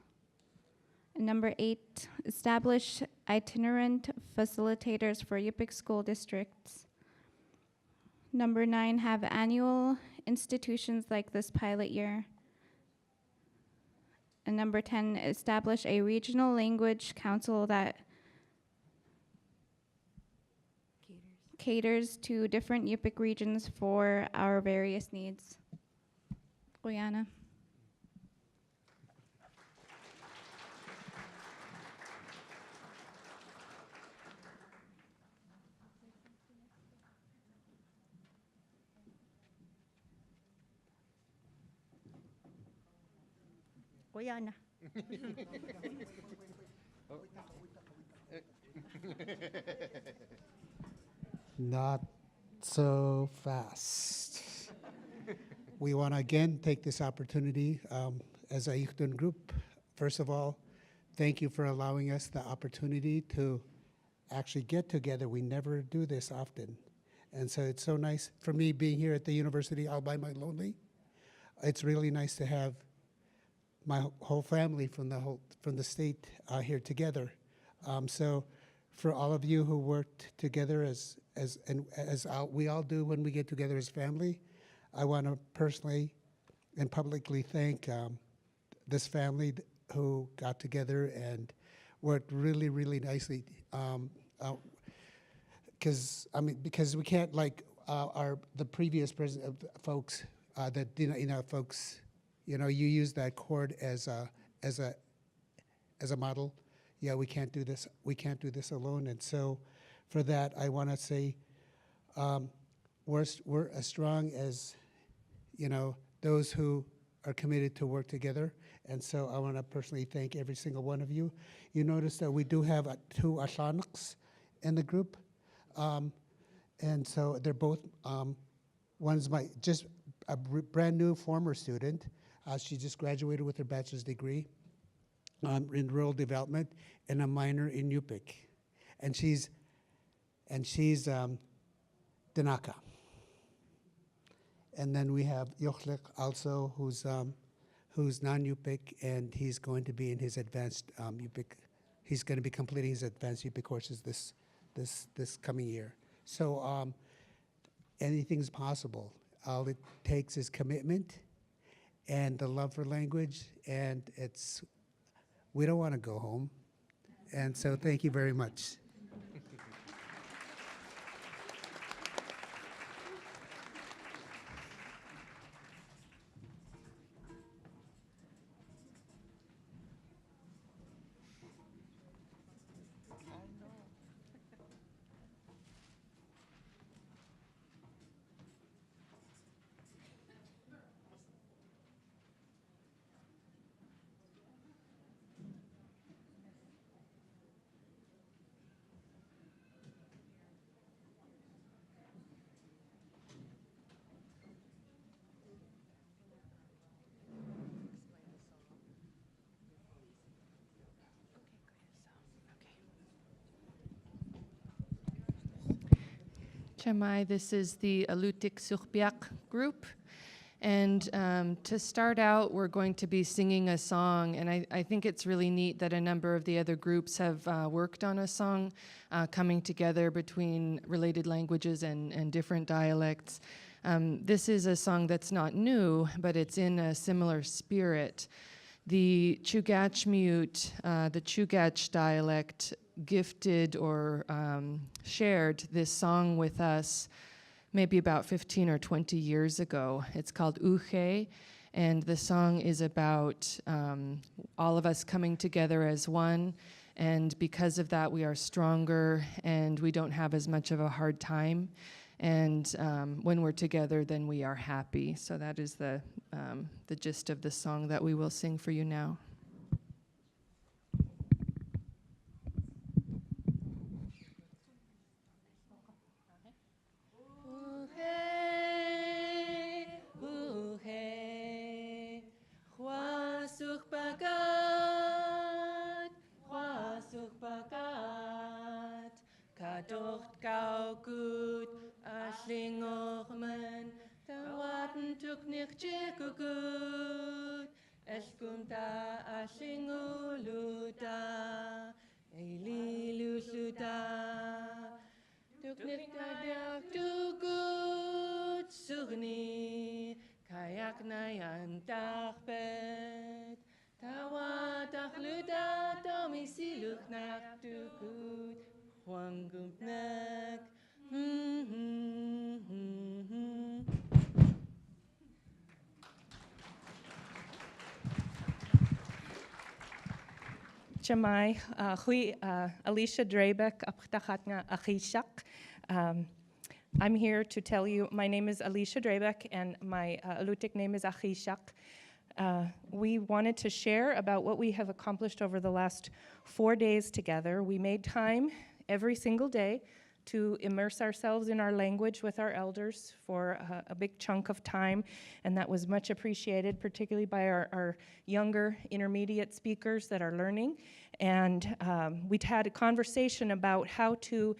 And number 8, establish itinerant facilitators for UPIC school districts. Number 9, have annual institutions like this pilot year. And number 10, establish a regional language council that caters to different UPIC regions for our various needs. Guyana. Guyana. Not so fast. We want to again take this opportunity as a Yuchtun group. First of all, thank you for allowing us the opportunity to actually get together. We never do this often. And so it's so nice for me being here at the university all by my lonely. It's really nice to have my whole family from the state here together. So for all of you who worked together as we all do when we get together as family, I want to personally and publicly thank this family who got together and worked really, really nicely. Because we can't like the previous president folks folks, you use that chord as a model. Yeah, we can't do this. We can't do this alone. And so, for that, I want to say we're as strong as those who are committed to work together. And so, I want to personally thank every single one of you. You notice that we do have 2 Ashanaks in the group, and so they're both. One's just a brand new former student. She just graduated with her bachelor's degree in rural development and a minor in UPIC. and she's Danaka. And then we have Yochlik also, who's non-Yupik, and he's going to be in his advanced Yupik. He's going to be completing his advanced Yupik courses this coming year. So anything's possible. All it takes is commitment and the love for language, and we don't want to go home. And so thank you very much. Chamai, this is the Alutik Sukhbiak group. And to start out, we're going to be singing a song, and I think it's really neat that a number of the other groups have worked on a song coming together between related languages and different dialects. This is a song that's not new, but it's in a similar spirit. The Chugach Mute, the Chugach dialect, gifted or shared this song with us maybe about 15 or 20 years ago. It's called Uche, and the song is about all of us coming together as one, and because of that we are stronger and we don't have as much of a hard time, and when we're together then we are happy. So that is the gist of the song that we will sing for you now. Kadocht gau gut, ashling ochmen, tawaten tuk nicht gut, eskunta ashling uluda, eliluluda, tuk nicht adiak tu gut, sugni, kayak nayan tachbet, tawatach luda, domisiluch nach tu gut, Huangumnak. Jamai, hui Alicia Drebeck, apchtachatna achishak. I'm here to tell you, my name is Alicia Drebeck, and my Alutik name is Achishak. We wanted to share about what we have accomplished over the last 4 days together. We made time every single day to immerse ourselves in our language with our elders for a big chunk of time, and that was much appreciated, particularly by our younger intermediate speakers that are learning. And we had a conversation about how to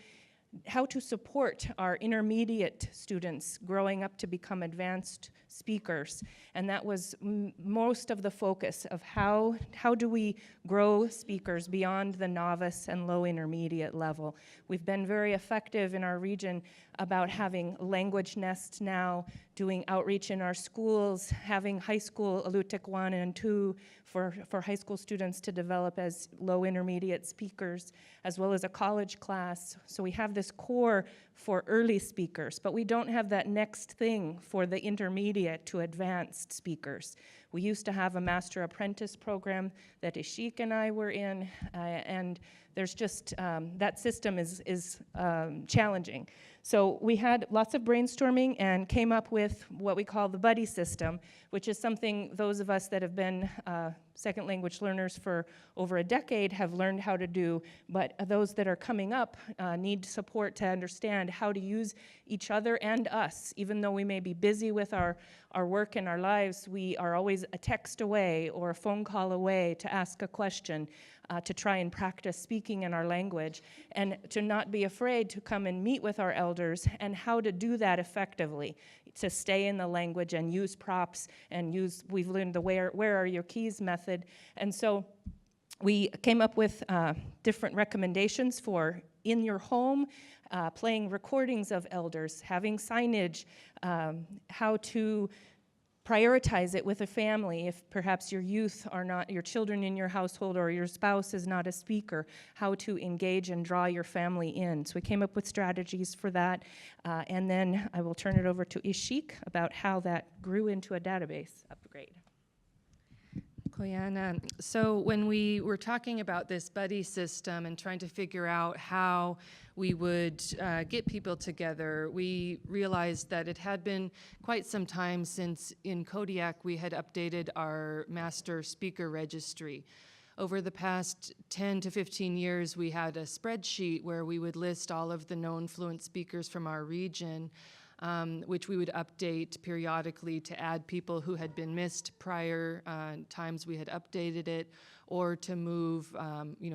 support our intermediate students growing up to become advanced speakers. And that was most of the focus of how do we grow speakers beyond the novice and low intermediate level. We've been very effective in our region about having language nests now, doing outreach in our schools, having high school Alutik 1 and 2 for high school students to develop as low intermediate speakers, as well as a college class. So we have this core for early speakers, but we don't have that next thing for the intermediate to advanced speakers. We used to have a master apprentice program that Ishik and I were in, and there's just, that system is challenging. So we had lots of brainstorming and came up with what we call the buddy system, which is something those of us that have been second language learners for over a decade have learned how to do, but those that are coming up need support to understand how to use each other and us. Even though we may be busy with our work and our lives, we are always a text away or a phone call away to ask a question. to try and practice speaking in our language, and to not be afraid to come and meet with our elders, and how to do that effectively, to stay in the language and use props and we've learned the where are your keys method. And so we came up with different recommendations for in your home, playing recordings of elders, having signage, how to prioritize it with a family if perhaps your youth are not, your children in your household or your spouse is not a speaker, how to engage and draw your family in. So we came up with strategies for that. And then I will turn it over to Ishik about how that grew into a database upgrade. Koyana. So when we were talking about this buddy system and trying to figure out how we would get people together, we realized that it had been quite some time since in Kodiak we had updated our master speaker registry. Over the past 10 to 15 years, we had a spreadsheet where we would list all of the known fluent speakers from our region, which we would update periodically to add people who had been missed prior times we had updated it, or to move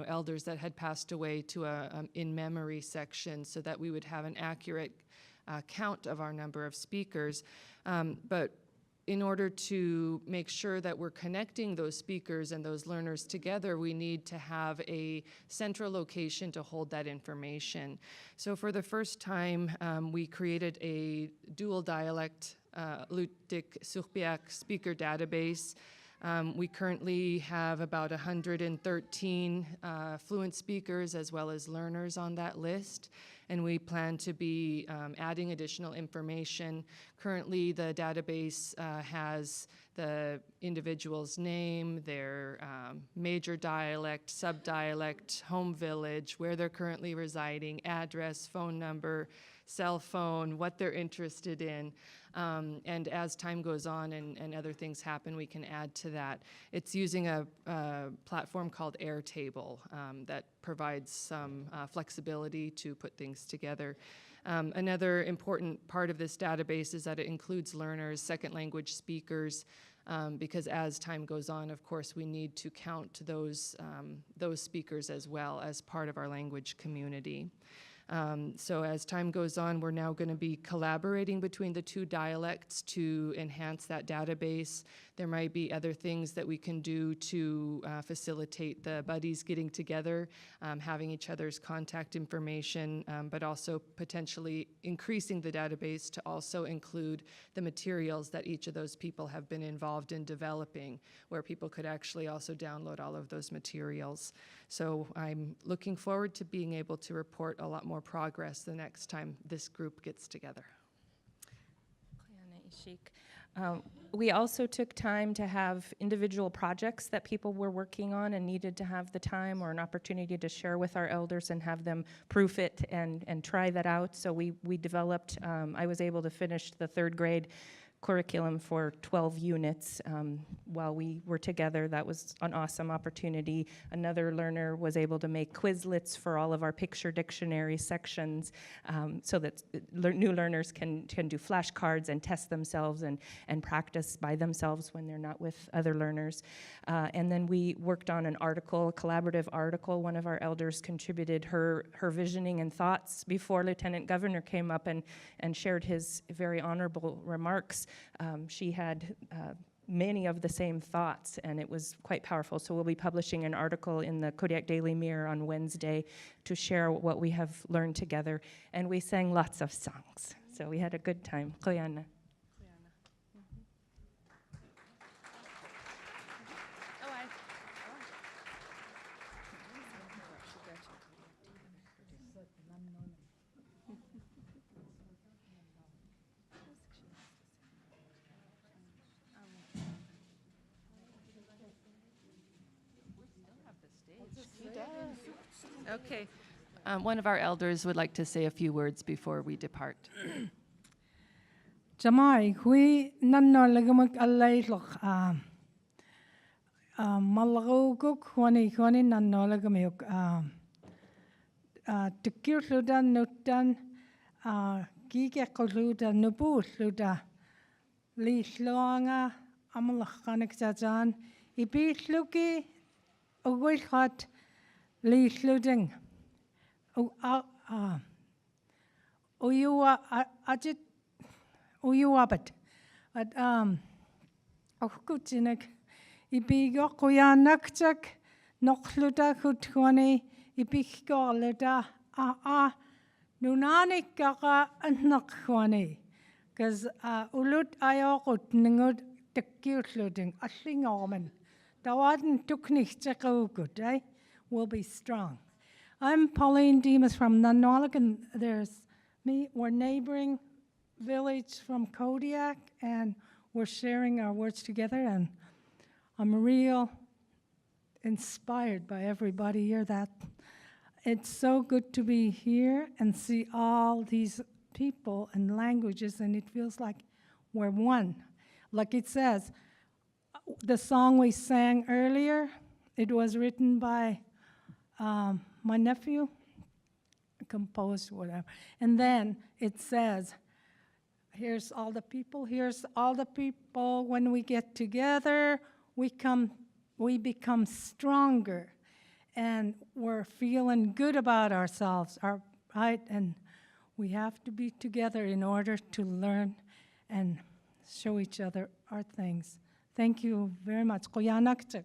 elders that had passed away to a in-memory section so that we would have an accurate count of our number of speakers. But in order to make sure that we're connecting those speakers and those learners together, we need to have a central location to hold that information. So for the first time, we created a dual dialect Lutik Surbiak speaker database. We currently have about 113 fluent speakers as well as learners on that list, and we plan to be adding additional information. Currently, the database has the individual's name, their major dialect, subdialect, home village, where they're currently residing, address, phone number, cell phone, what they're interested in. And as time goes on and other things happen, we can add to that. It's using a platform called Airtable that provides some flexibility to put things together. Another important part of this database is that it includes learners, second language speakers, because as time goes on, of course, we need to count those speakers as well as part of our language community. So as time goes on, we're now going to be collaborating between the two dialects to enhance that database. There might be other things that we can do to facilitate the buddies getting together, having each other's contact information, but also potentially increasing the database to also include the materials that each of those people have been involved in developing, where people could actually also download all of those materials. So I'm looking forward to being able to report a lot more progress the next time this group gets together. We also took time to have individual projects that people were working on and needed to have the time or an opportunity to share with our elders and have them proof it and try that out. So we developed, I was able to finish the third grade curriculum for 12 units while we were together. That was an awesome opportunity. Another learner was able to make Quizlets for all of our picture dictionary sections so that new learners can do flashcards and test themselves and practice by themselves when they're not with other learners. And then we worked on an article, a collaborative article. One of our elders contributed her visioning and thoughts before Lieutenant Governor came up and shared his very honorable remarks. She had many of the same thoughts, and it was quite powerful. So we'll be publishing an article in the Kodiak Daily Mirror on Wednesday to share what we have learned together. And we sang lots of songs, so we had a good time. Koyana. Okay. One of our elders would like to say a few words before we depart. Jamai, hui nanno lagamak allay loch malaguguk kwani nanno lagamyuk tikir ludan nutan gige koluda nubus luda lislonga amalakanik zajan ibis luki ugwil hot Lee Lluding. Ajit Uyuabat. At Okutinik. Ibigo Kuyanakchak. Nokluda Kutwani. Ibigo Leda. Nunanik Kaka and Nokwani. Because Ulut Ayokut Ningud the cute Luding. A thing omen. Dawaden took nicht good, eh? We'll be strong. I'm Pauline Demas from Nunawlig, and there's me. We're neighboring village from Kodiak, and we're sharing our words together, and I'm real inspired by everybody here. That it's so good to be here and see all these people and languages, and it feels like we're one. Like it says, the song we sang earlier, it was written by my nephew, composed, whatever. And then it says, here's all the people, when we get together, we become stronger, and we're feeling good about ourselves, right? And we have to be together in order to learn and show each other our things. Thank you very much. Qoyanakchik.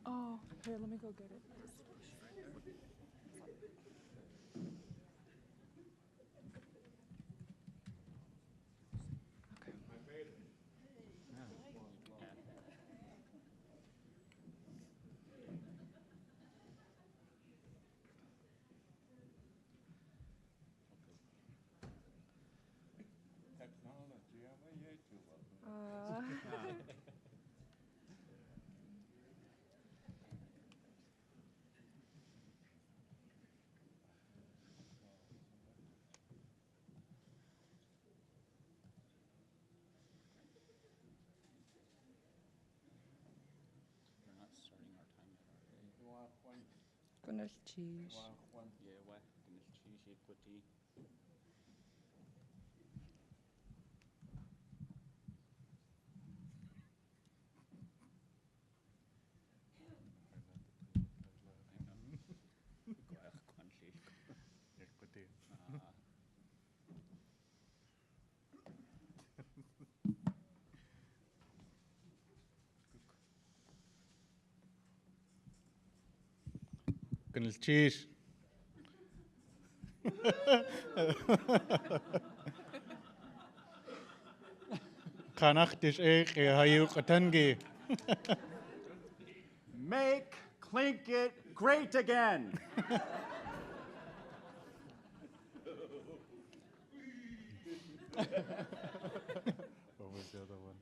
Oh, here, let me go get it. Kunal cheese. Kunal cheese. Kanachtish eke hayu katangi. Make Clink It great again. What was the other one?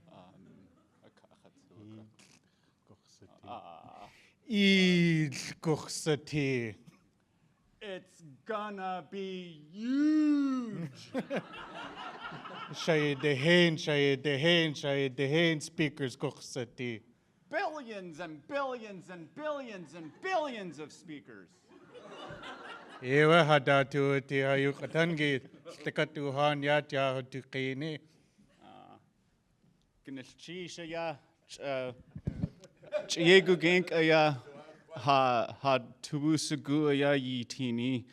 Eid Kuchsati. It's gonna be huge. Shayid Dehain speakers Kuchsati. Billions and billions and billions and billions of speakers. Ewa hadatu ti hayu katangi. Stikatuhan yat yahutukini. Gnilchisha ya Chiegu gank aya ha tubusugu aya yitini.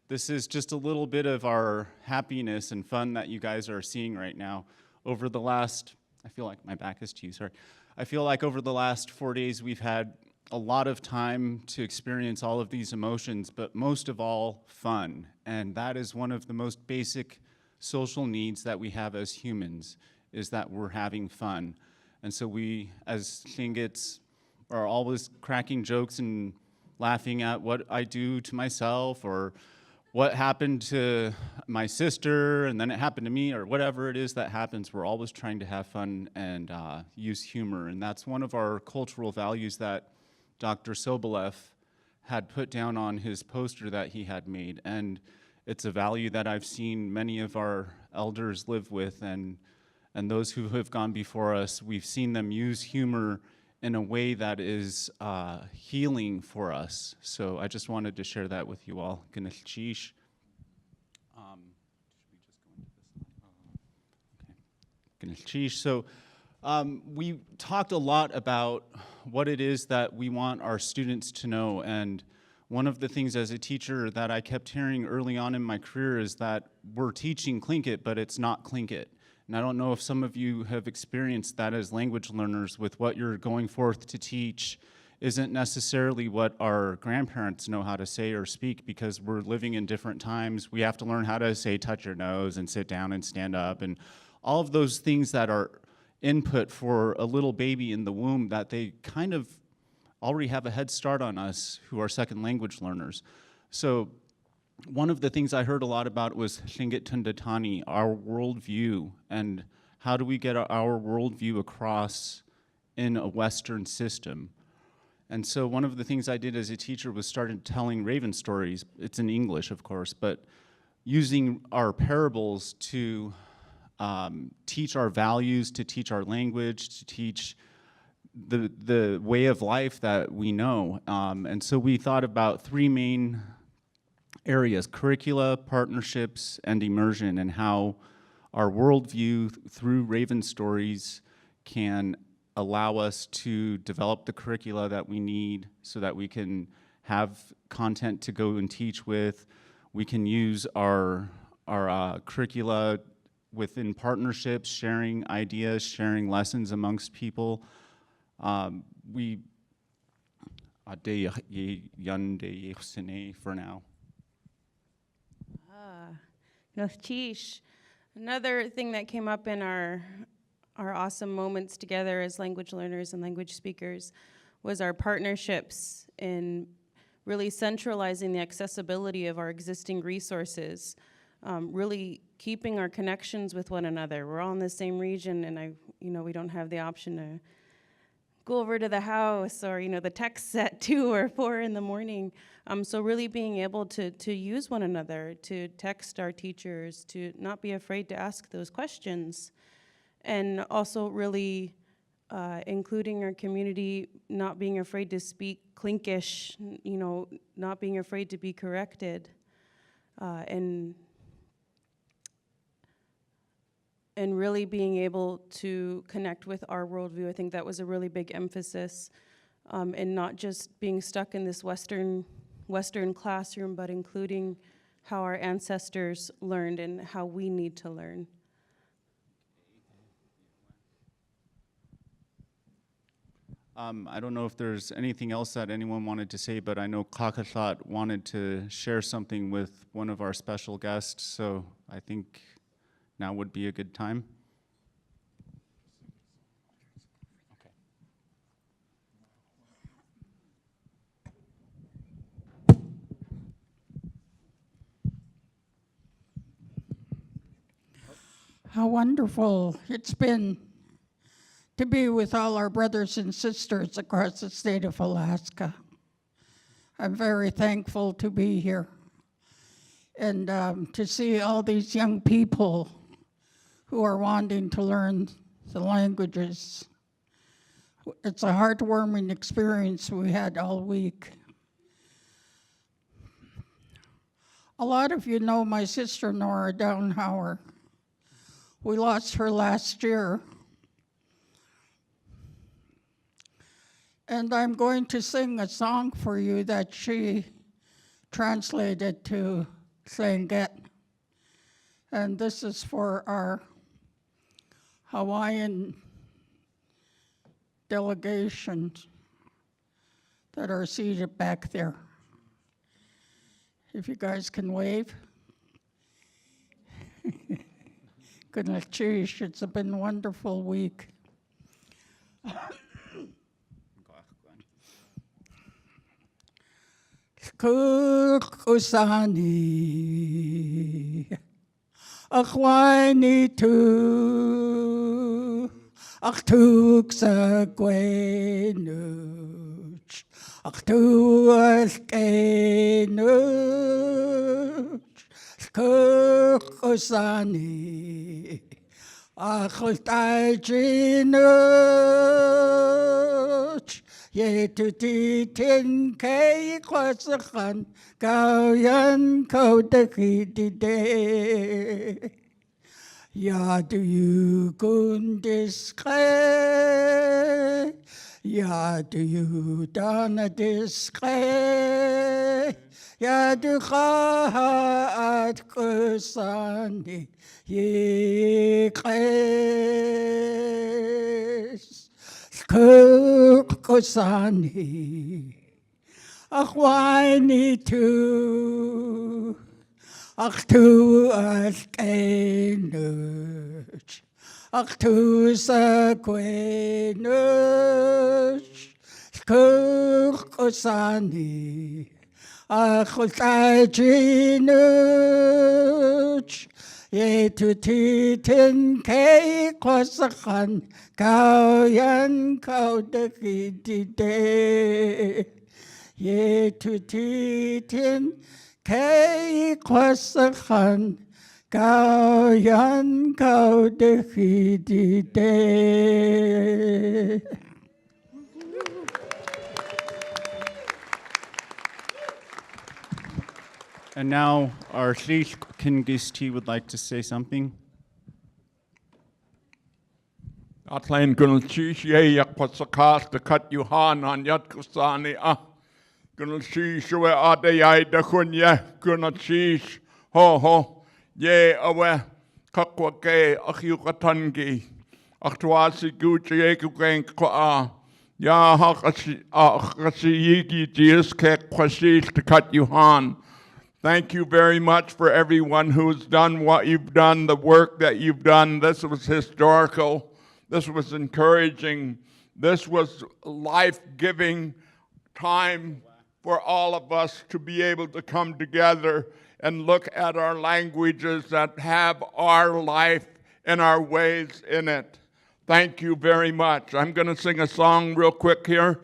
This is just a little bit of our happiness and fun that you guys are seeing right now. Over the last, I feel like my back is to you, sorry. I feel like over the last 4 days we've had a lot of time to experience all of these emotions, but most of all, fun. And that is one of the most basic social needs that we have as humans, is that we're having fun. And so we, as Tlingits, are always cracking jokes and laughing at what I do to myself, or what happened to my sister, and then it happened to me, or whatever it is that happens. We're always trying to have fun and use humor. And that's one of our cultural values that Dr. Sobolev had put down on his poster that he had made. And it's a value that I've seen many of our elders live with, and those who have gone before us, we've seen them use humor in a way that is healing for us. So I just wanted to share that with you all. Gnilchish. So we talked a lot about what it is that we want our students to know. And one of the things as a teacher that I kept hearing early on in my career is that we're teaching Tlingit, but it's not Tlingit. And I don't know if some of you have experienced that as language learners, with what you're going forth to teach isn't necessarily what our grandparents know how to say or speak, because we're living in different times. We have to learn how to say touch your nose and sit down and stand up, and all of those things that are input for a little baby in the womb that they kind of already have a head start on us who are second language learners. So one of the things I heard a lot about was Tlingit Tundatani, our worldview, and how do we get our worldview across in a Western system. And so one of the things I did as a teacher was started telling Raven stories. It's in English, of course, but using our parables to teach our values, to teach our language, to teach the way of life that we know. And so we thought about three main areas: curricula, partnerships, and immersion, and how our worldview through Raven stories can allow us to develop the curricula that we need so that we can have content to go and teach with. We can use our curricula within partnerships, sharing ideas, sharing lessons amongst people. We for now. Notchish. Another thing that came up in our awesome moments together as language learners and language speakers was our partnerships in really centralizing the accessibility of our existing resources, really keeping our connections with one another. We're all in the same region, and we don't have the option to go over to the house or, the text at 2 or 4 in the morning. So really being able to use one another, to text our teachers, to not be afraid to ask those questions. And also really including our community, not being afraid to speak Tlinkish, not being afraid to be corrected. And really being able to connect with our worldview. I think that was a really big emphasis, and not just being stuck in this Western classroom, but including how our ancestors learned and how we need to learn. I don't know if there's anything else that anyone wanted to say, but I know Kakasat wanted to share something with one of our special guests, so I think now would be a good time. How wonderful it's been to be with all our brothers and sisters across the state of Alaska. I'm very thankful to be here and to see all these young people who are wanting to learn the languages. It's a heartwarming experience we had all week. A lot of you know my sister Nora Downhauer. We lost her last year. And I'm going to sing a song for you that she translated to Tlingit. And this is for our Hawaiian delegations that are seated back there. If you guys can wave. Goodness, geez, it's been a wonderful week. Kukusani akwani tu aktuk sa kwenuch aktu askenuch kukusani akultajinuch ye tu ti tin kei kwasakhan kauyan kaudaki de ya do you kundiskre ya do you dana diskre ya do khaat kusani ye kres Kukusani akwani tu aktu askenuch aktu sakwenuch kukusani akultajinuch ye tu ti tin kei kwasakhan kauyan kaudaki de ye tu ti tin kei kwasakhan kauyan kaudaki de. And now our Shlish Kingisti would like to say something. Atlain Gunalchish ye yakwasakas the cut you han on yat kusani Gunalchish we adayai da kunya Gunalchish ho ye awe kakwake akyukatangi Aktwasi guchi ekuken kwa ya hakashi yigi jius kek kwashish to cut you han. Thank you very much for everyone who's done what you've done, the work that you've done. This was historical. This was encouraging. This was life-giving time for all of us to be able to come together and look at our languages that have our life and our ways in it. Thank you very much. I'm going to sing a song real quick here.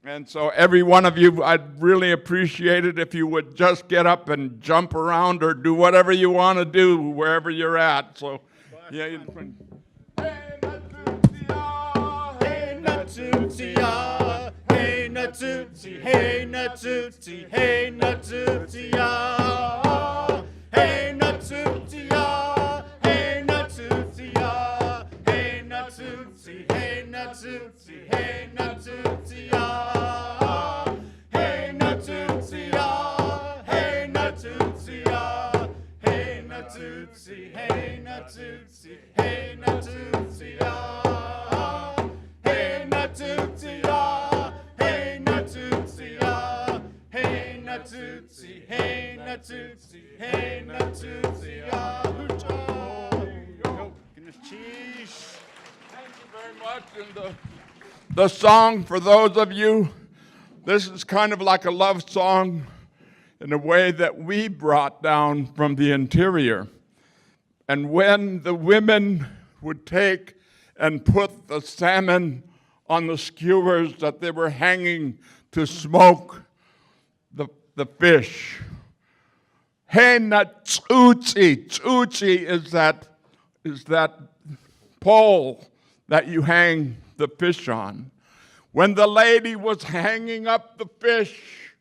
And so every one of you, I'd really appreciate it if you would just get up and jump around or do whatever you want to do wherever you're at. So, yeah. Hey Natutsia, hey Natutsi, hey Natutsi, hey Natutsia, hey Natutsia, hey Natutsia, hey Natutsi, hey Natutsi, hey Natutsia, hey Natutsia, hey Natutsia, hey Natutsi, hey Natutsi, hey Natutsia. Hey Natutsia, hey Natutsia, hey Natutsi, hey Natutsi, hey Natutsia. Thank you very much. And the song, for those of you, this is kind of like a love song in a way that we brought down from the interior. And when the women would take and put the salmon on the skewers that they were hanging to smoke the fish. Hey natsutsi. Tsutsi is that pole that you hang the fish on. When the lady was hanging up the fish,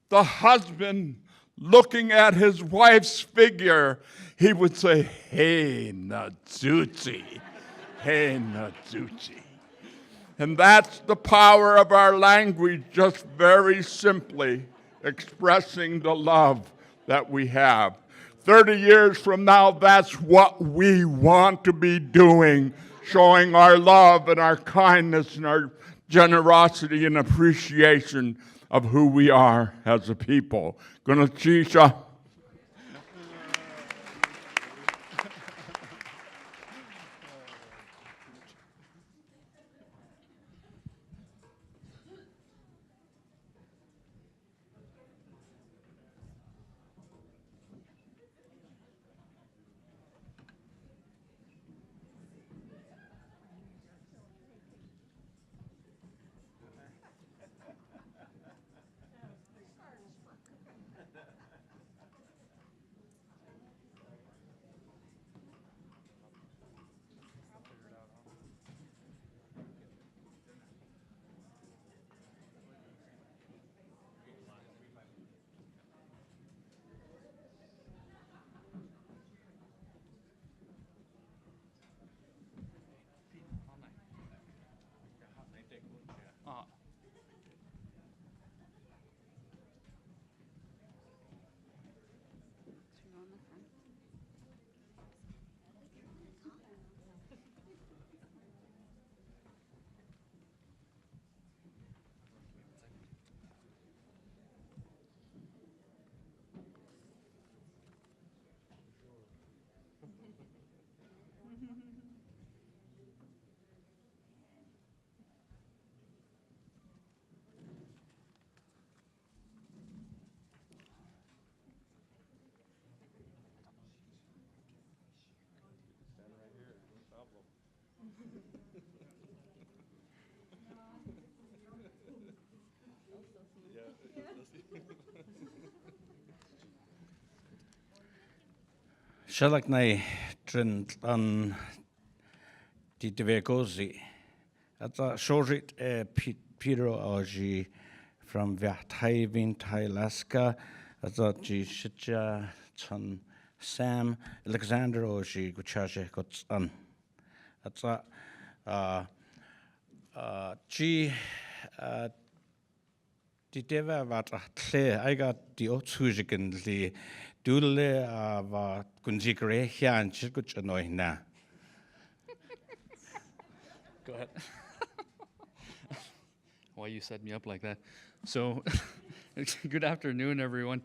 the husband, looking at his wife's figure, he would say, hey natsutsi. Hey Natsuchi. And that's the power of our language, just very simply expressing the love that we have. 30 years from now, that's what we want to be doing, showing our love and our kindness and our generosity and appreciation of who we are as a people. Gunachisha. Shalaknai Trent on the Devegosi. At the Shorit Pedro Oji from Vatai Vintai Alaska. At the Shitja Chan Sam Alexander Oji Guchaje got on. At the G the Deva Vata Tle, I got the Otsujikan the Dule of Kunjikre here and Chikuchanoina. Go ahead. Why you set me up like that? So, good afternoon, everyone.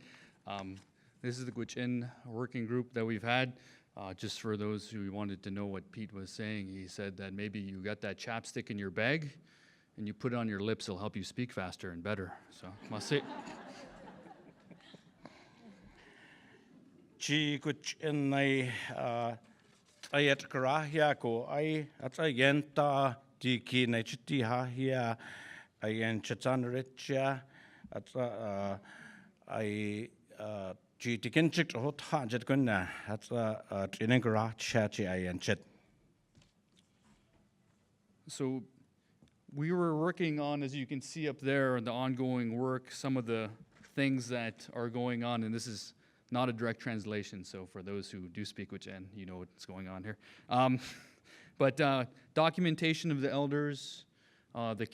This is the Gwich'in working group that we've had. Just for those who wanted to know what Pete was saying, he said that maybe you got that chapstick in your bag and you put it on your lips, it'll help you speak faster and better. So, must say. Chi Gwich'in Ayat Karahia go, I at a yenta, Diki Nachiti Hahia, Ayan Chatan Richa, at I Tikinchik hot Hajet Gunna, at a Trinigara Chachi Ayan Chit. So we were working on, as you can see up there, the ongoing work, some of the things that are going on, and this is not a direct translation, so for those who do speak Gwich'in, you know what's going on here. But documentation of the elders, the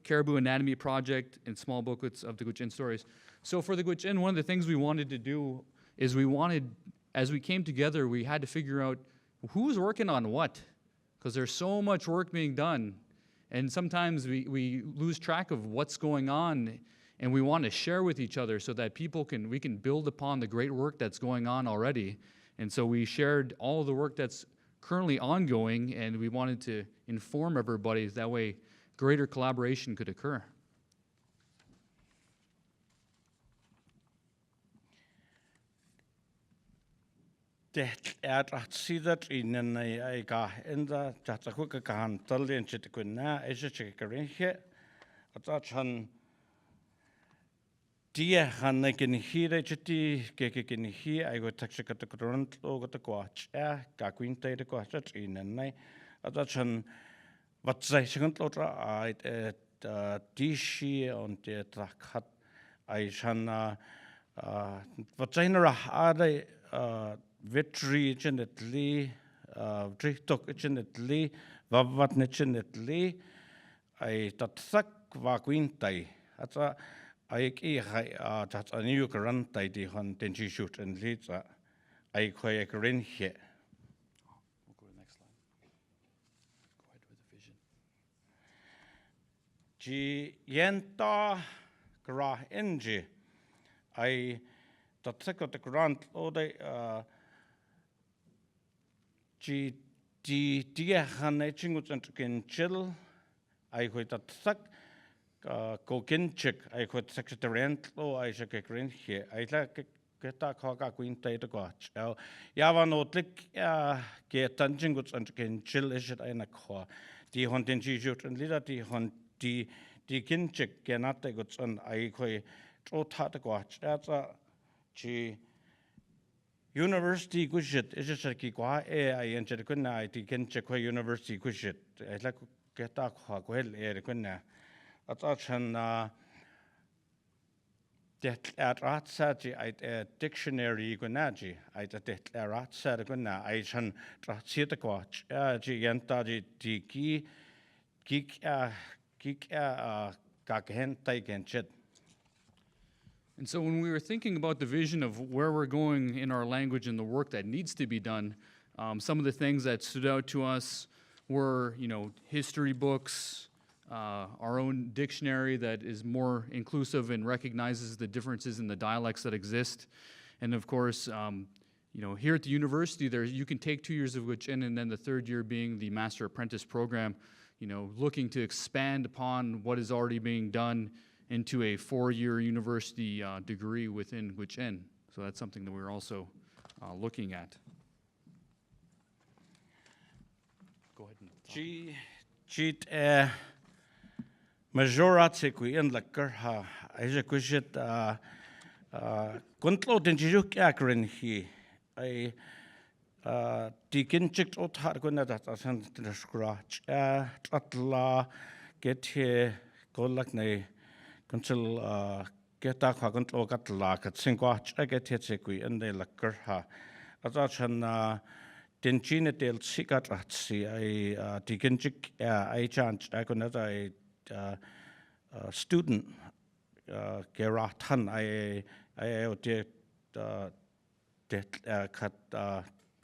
Caribou Anatomy Project, and small booklets of the Gwich'in stories. So for the Gwich'in, one of the things we wanted to do is as we came together, we had to figure out who's working on what, because there's so much work being done, and sometimes we lose track of what's going on, and we want to share with each other so that we can build upon the great work that's going on already. And so we shared all the work that's currently ongoing, and we wanted to inform everybody that way greater collaboration could occur. Det at in I got in the Jatakuka Kahan, Tully and Chitikuna, Asia Chikarin here. At Han Dear Han, I can hear Chiti, Kakin here, I got Taxicata Grunt, over the Quatch, Kakwin Tay the Quatch in and I. At Han, what's I second lotra, I Dishi on the Trakat, I shan what's in a Victory Genetly, Dritok Genetly, Vavat Nechenetly, ai tatsak va quintai ata ai ki hai tat a new garantai di hon den ji shoot and leads ai khoi ek rin he. We'll go to the next slide. Go ahead with the vision. Ji yenta gra enji ai tatsak o the grant o de ji dia han e chingut and kin chill ai khoi tatsak go kinchik ai khoi secretariat lo ai shake green he ai la Geta kaga quinta de gotch. Java no tlik get tanjing guts and kin chill is it eine kho. Die hon den jut and lida die hon die kinchik genate guts and I koi trota de gotch. That's a chi university gushit is it ki kwa I encher kunna die kinchik koi university gushit. I like geta kho gwel kunna. That's a chan det ratsaji ai dictionary gunaji ai det ratsad guna ai chan ratsita gwach ji yenta ji gik gaghentai genchit. And so when we were thinking about the vision of where we're going in our language and the work that needs to be done, some of the things that stood out to us were, history books, our own dictionary that is more inclusive and recognizes the differences in the dialects that exist. And of course, here at the university, you can take 2 years of Guchen and then the third year being the Master Apprentice program, looking to expand upon what is already being done into a 4-year university degree within Guchen. So that's something that we're also looking at. Go ahead. Cheat majority kui in lakker ha ai kushit kontlo den juk akrin hi ai die kinchik ot har kunna dat asan den scratch atla get he golak nei kontil geta kha kontlo katla kat singwach get he kui in de lakker ha atachan den chine del sigat ratsi ai die kinchik ai chance kunna ai student geratan I did cut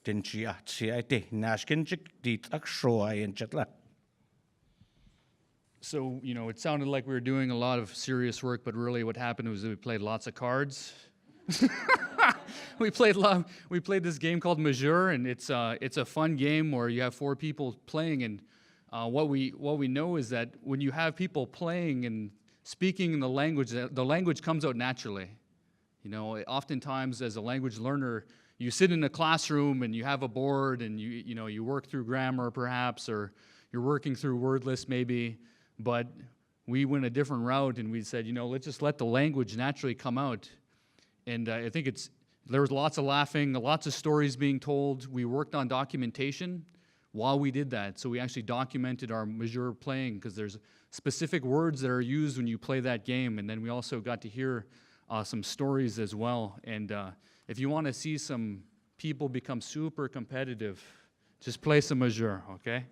dingy see I did nashkinjik deet show I in jetla. So, it sounded like we were doing a lot of serious work, but really what happened was we played lots of cards. We played this game called Majeur, and it's a fun game where you have 4 people playing, and what we know is that when you have people playing and speaking in the language comes out naturally. Oftentimes as a language learner, you sit in a classroom and you have a board and you work through grammar perhaps, or you're working through word lists maybe, but we went a different route and we said, let's just let the language naturally come out. And I think there was lots of laughing, lots of stories being told. We worked on documentation while we did that. So we actually documented our Majeur playing because there's specific words that are used when you play that game. And then we also got to hear some stories as well. And if you want to see some people become super competitive, just play some Majeur, okay?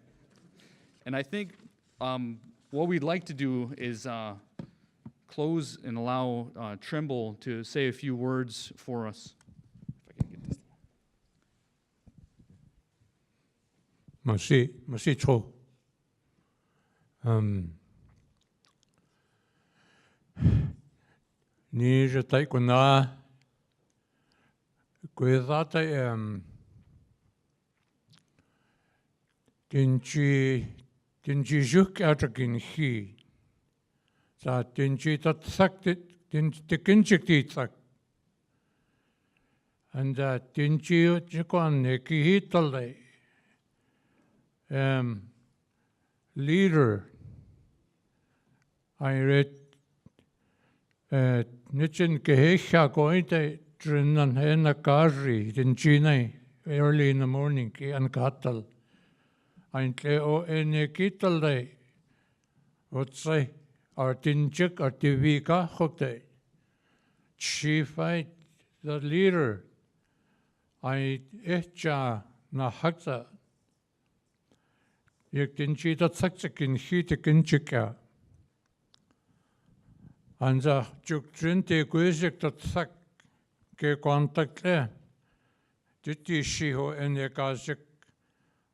And I think what we'd like to do is close and allow Trimble to say a few words for us. Merci trop. Ni je tai kuna kuidata dinji juk atakin hi. Sa dinji tat saktit din dikinjik ditsak. And dinji jikwan neki hitalai. Leader, I read Nichin Kehecha Gointe Drinan Hena Gari in China early in the morning, and Katal. Ein Cleo Ene Kitalde, would say, or Tinchik or Tivika Hote. Chief, the leader, I Echa Nahakta. Ik dinchi dat saksakin hitakin chika. Anza juk drinte guzik dat sak ke kontakle. Diti shiho ene gazik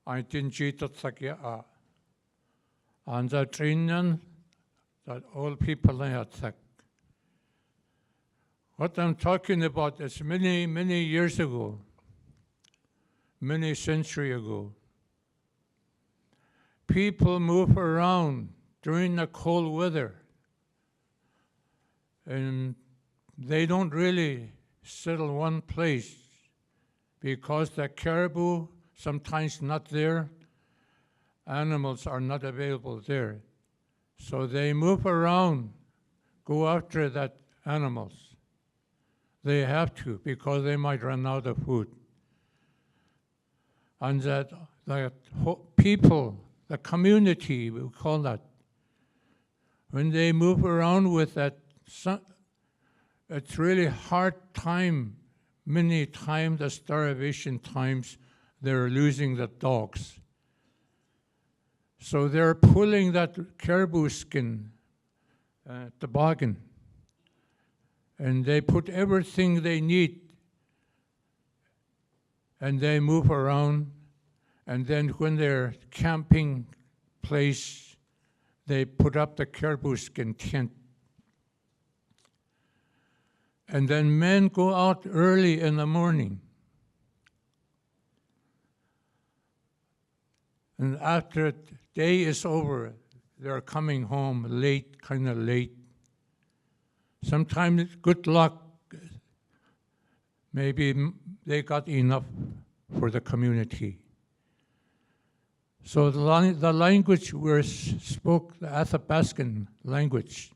I dinchi dat sakya a. Anza trinyan that all people have sak. What I'm talking about is many, many years ago, many centuries ago. People move around during the cold weather, and they don't really settle one place because the caribou sometimes not there, animals are not available there. So they move around, go after that animals. They have to because they might run out of food. And that people, the community, we call that, when they move around with that, it's really hard time. Many times, the starvation times, they're losing the dogs. So they're pulling that caribou skin, toboggan, and they put everything they need, and they move around, and then when they're camping place, they put up the caribou skin tent. And then men go out early in the morning. And after the day is over, they're coming home late, kind of late. Sometimes good luck, maybe they got enough for the community. So the language we spoke, the Athabascan language,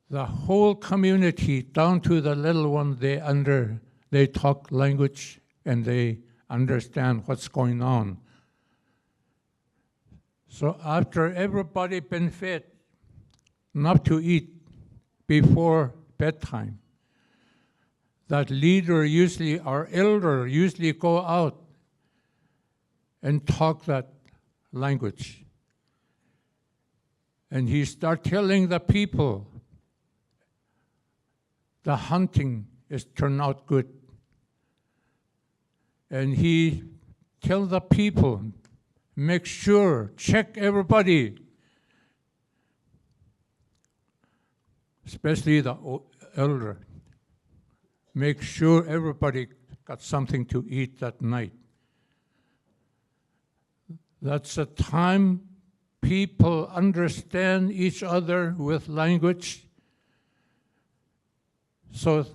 the whole community, down to the little one, they talk language and they understand what's going on. So after everybody been fed, enough to eat before bedtime, that leader usually, our elder usually go out and talk that language. And he start telling the people, the hunting is turned out good. And he tell the people, make sure, check everybody, especially the elder. Make sure everybody got something to eat that night. That's a time people understand each other with language. So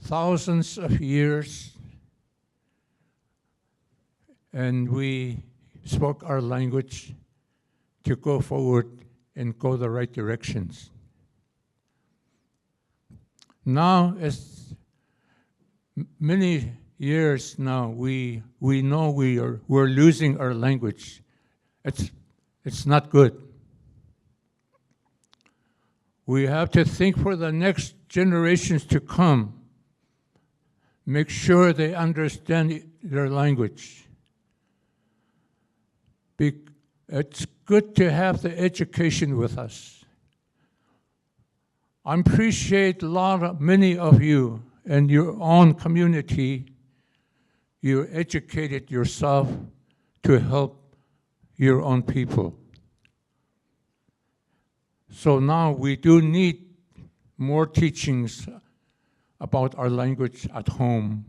thousands of years, and we spoke our language to go forward and go the right directions. Now, as many years now, we know we're losing our language. It's not good. We have to think for the next generations to come. Make sure they understand their language. It's good to have the education with us. I appreciate many of you in your own community. You educated yourself to help your own people. So now we do need more teachings about our language at home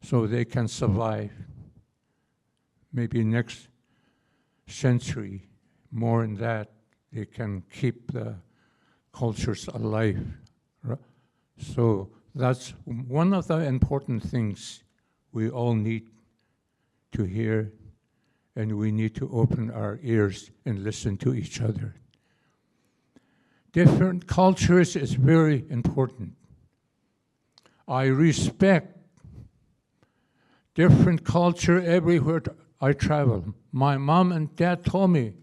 so they can survive. Maybe next century, more than that, they can keep the cultures alive. So that's one of the important things we all need to hear, and we need to open our ears and listen to each other. Different cultures is very important. I respect different culture everywhere I travel. My mom and dad told me,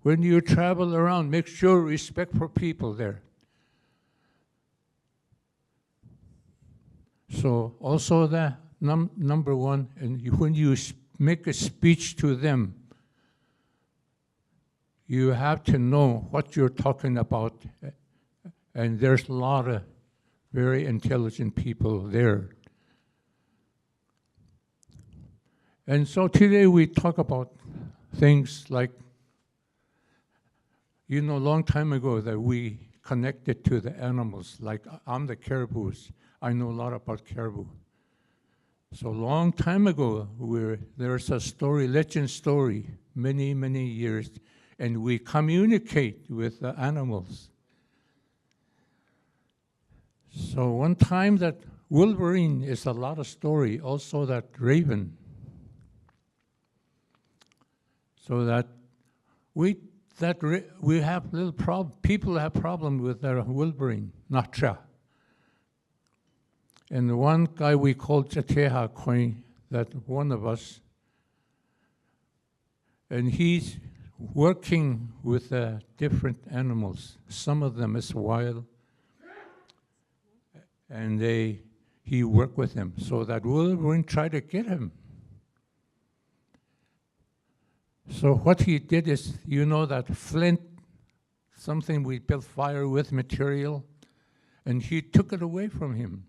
when you travel around, make sure respect for people there. So also that number one, and when you make a speech to them, you have to know what you're talking about, and there's a lot of very intelligent people there. And so today we talk about things like, you know, a long time ago that we connected to the animals, like I'm the caribous. I know a lot about caribou. So a long time ago, there's a story, legend story, many, many years, and we communicate with the animals. So one time that Wolverine is a lot of story, also that raven. So that we have little problem. People have problem with their Wolverine, Nacha. And the one guy we called Chateha Coin, that one of us, and he's working with different animals. Some of them is wild, and he worked with him. So that Wolverine tried to get him. So what he did is, you know that flint, something we built fire with material, and he took it away from him.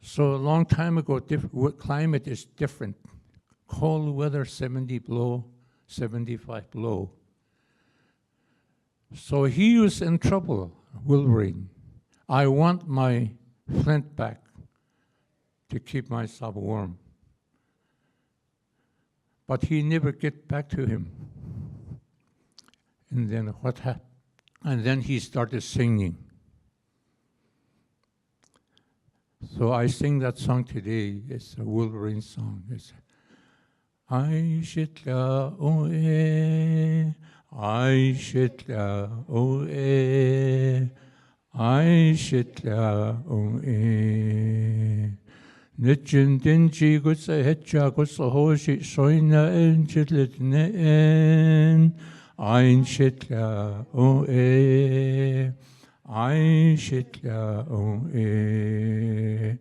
So a long time ago, climate is different. Cold weather, 70 below, 75 below. So he was in trouble, Wolverine. I want my flint back to keep myself warm. But he never get back to him. And then what happened? And then he started singing. So I sing that song today. It's a Wolverine song. It's I shitla oe, I shitla oe, I shitla oe. Nitchin dingy goods a hetcha goods a hoshi soina en chitlet neen. Ein shitla oe, ein shitla oe.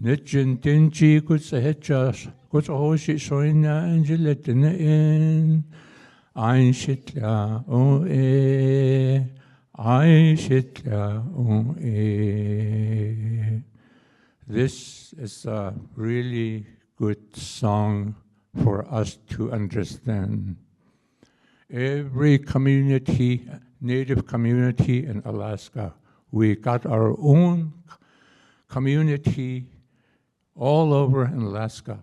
Nitchin dingy goods a hetcha goods a hoshi soina en chitlet neen. Ein shitla oe, ein shitla oe. This is a really good song for us to understand. Every community, Native community in Alaska, we got our own community all over in Alaska.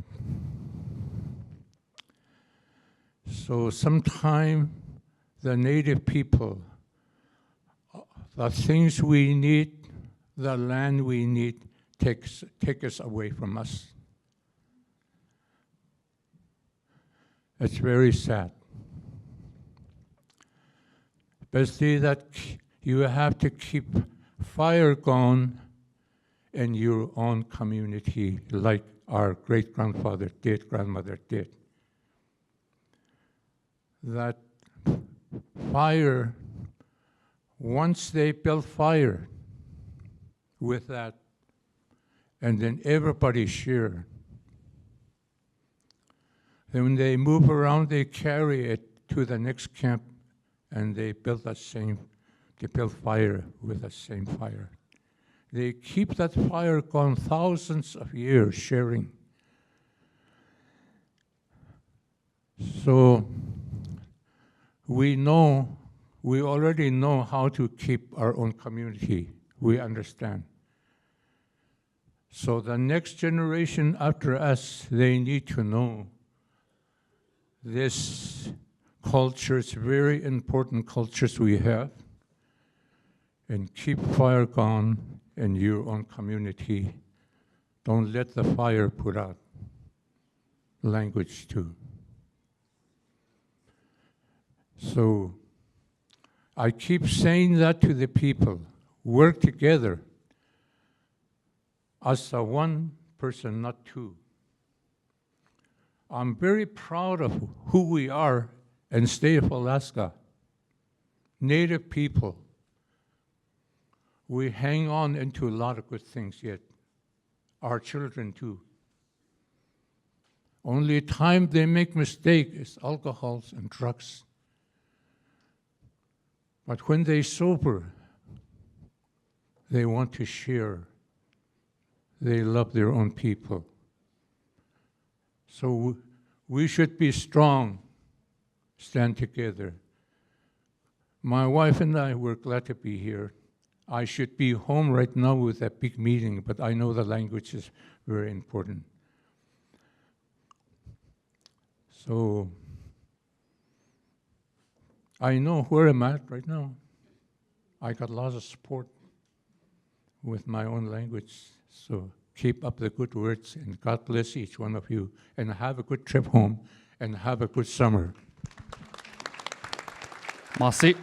So sometime the Native people, the things we need, the land we need, take us away from us. It's very sad. Especially that you have to keep fire going in your own community, like our great-grandfather did, grandmother did. That fire, once they built fire with that, and then everybody share. Then when they move around, they carry it to the next camp, and they build fire with the same fire. They keep that fire going thousands of years, sharing. So we already know how to keep our own community. We understand. So the next generation after us, they need to know this culture is very important cultures we have, and keep fire going in your own community. Don't let the fire put out. Language too. So I keep saying that to the people. Work together. As a one person, not two. I'm very proud of who we are in the state of Alaska. Native people. We hang on into a lot of good things yet. Our children too. Only time they make mistake is alcohols and drugs. But when they sober, they want to share. They love their own people. So we should be strong, stand together. My wife and I were glad to be here. I should be home right now with that big meeting, but I know the language is very important. So I know where I'm at right now. I got lots of support with my own language. So keep up the good words, and God bless each one of you, and have a good trip home, and have a good summer. Merci.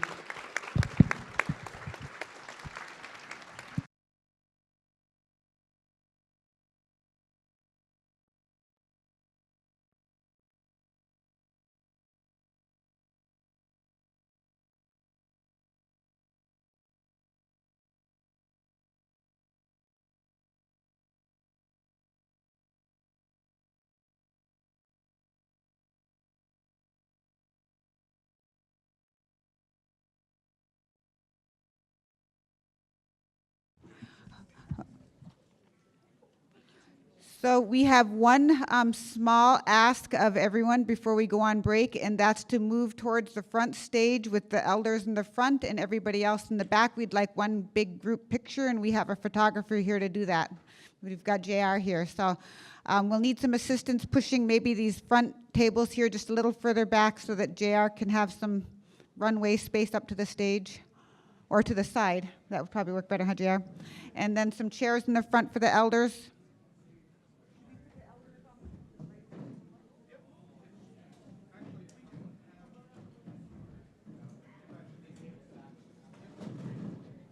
So we have one small ask of everyone before we go on break, and that's to move towards the front stage with the elders in the front and everybody else in the back. We'd like one big group picture, and we have a photographer here to do that. We've got JR here. So we'll need some assistance pushing maybe these front tables here just a little further back so that JR can have some runway space up to the stage, or to the side. That would probably work better, huh, JR? And then some chairs in the front for the elders.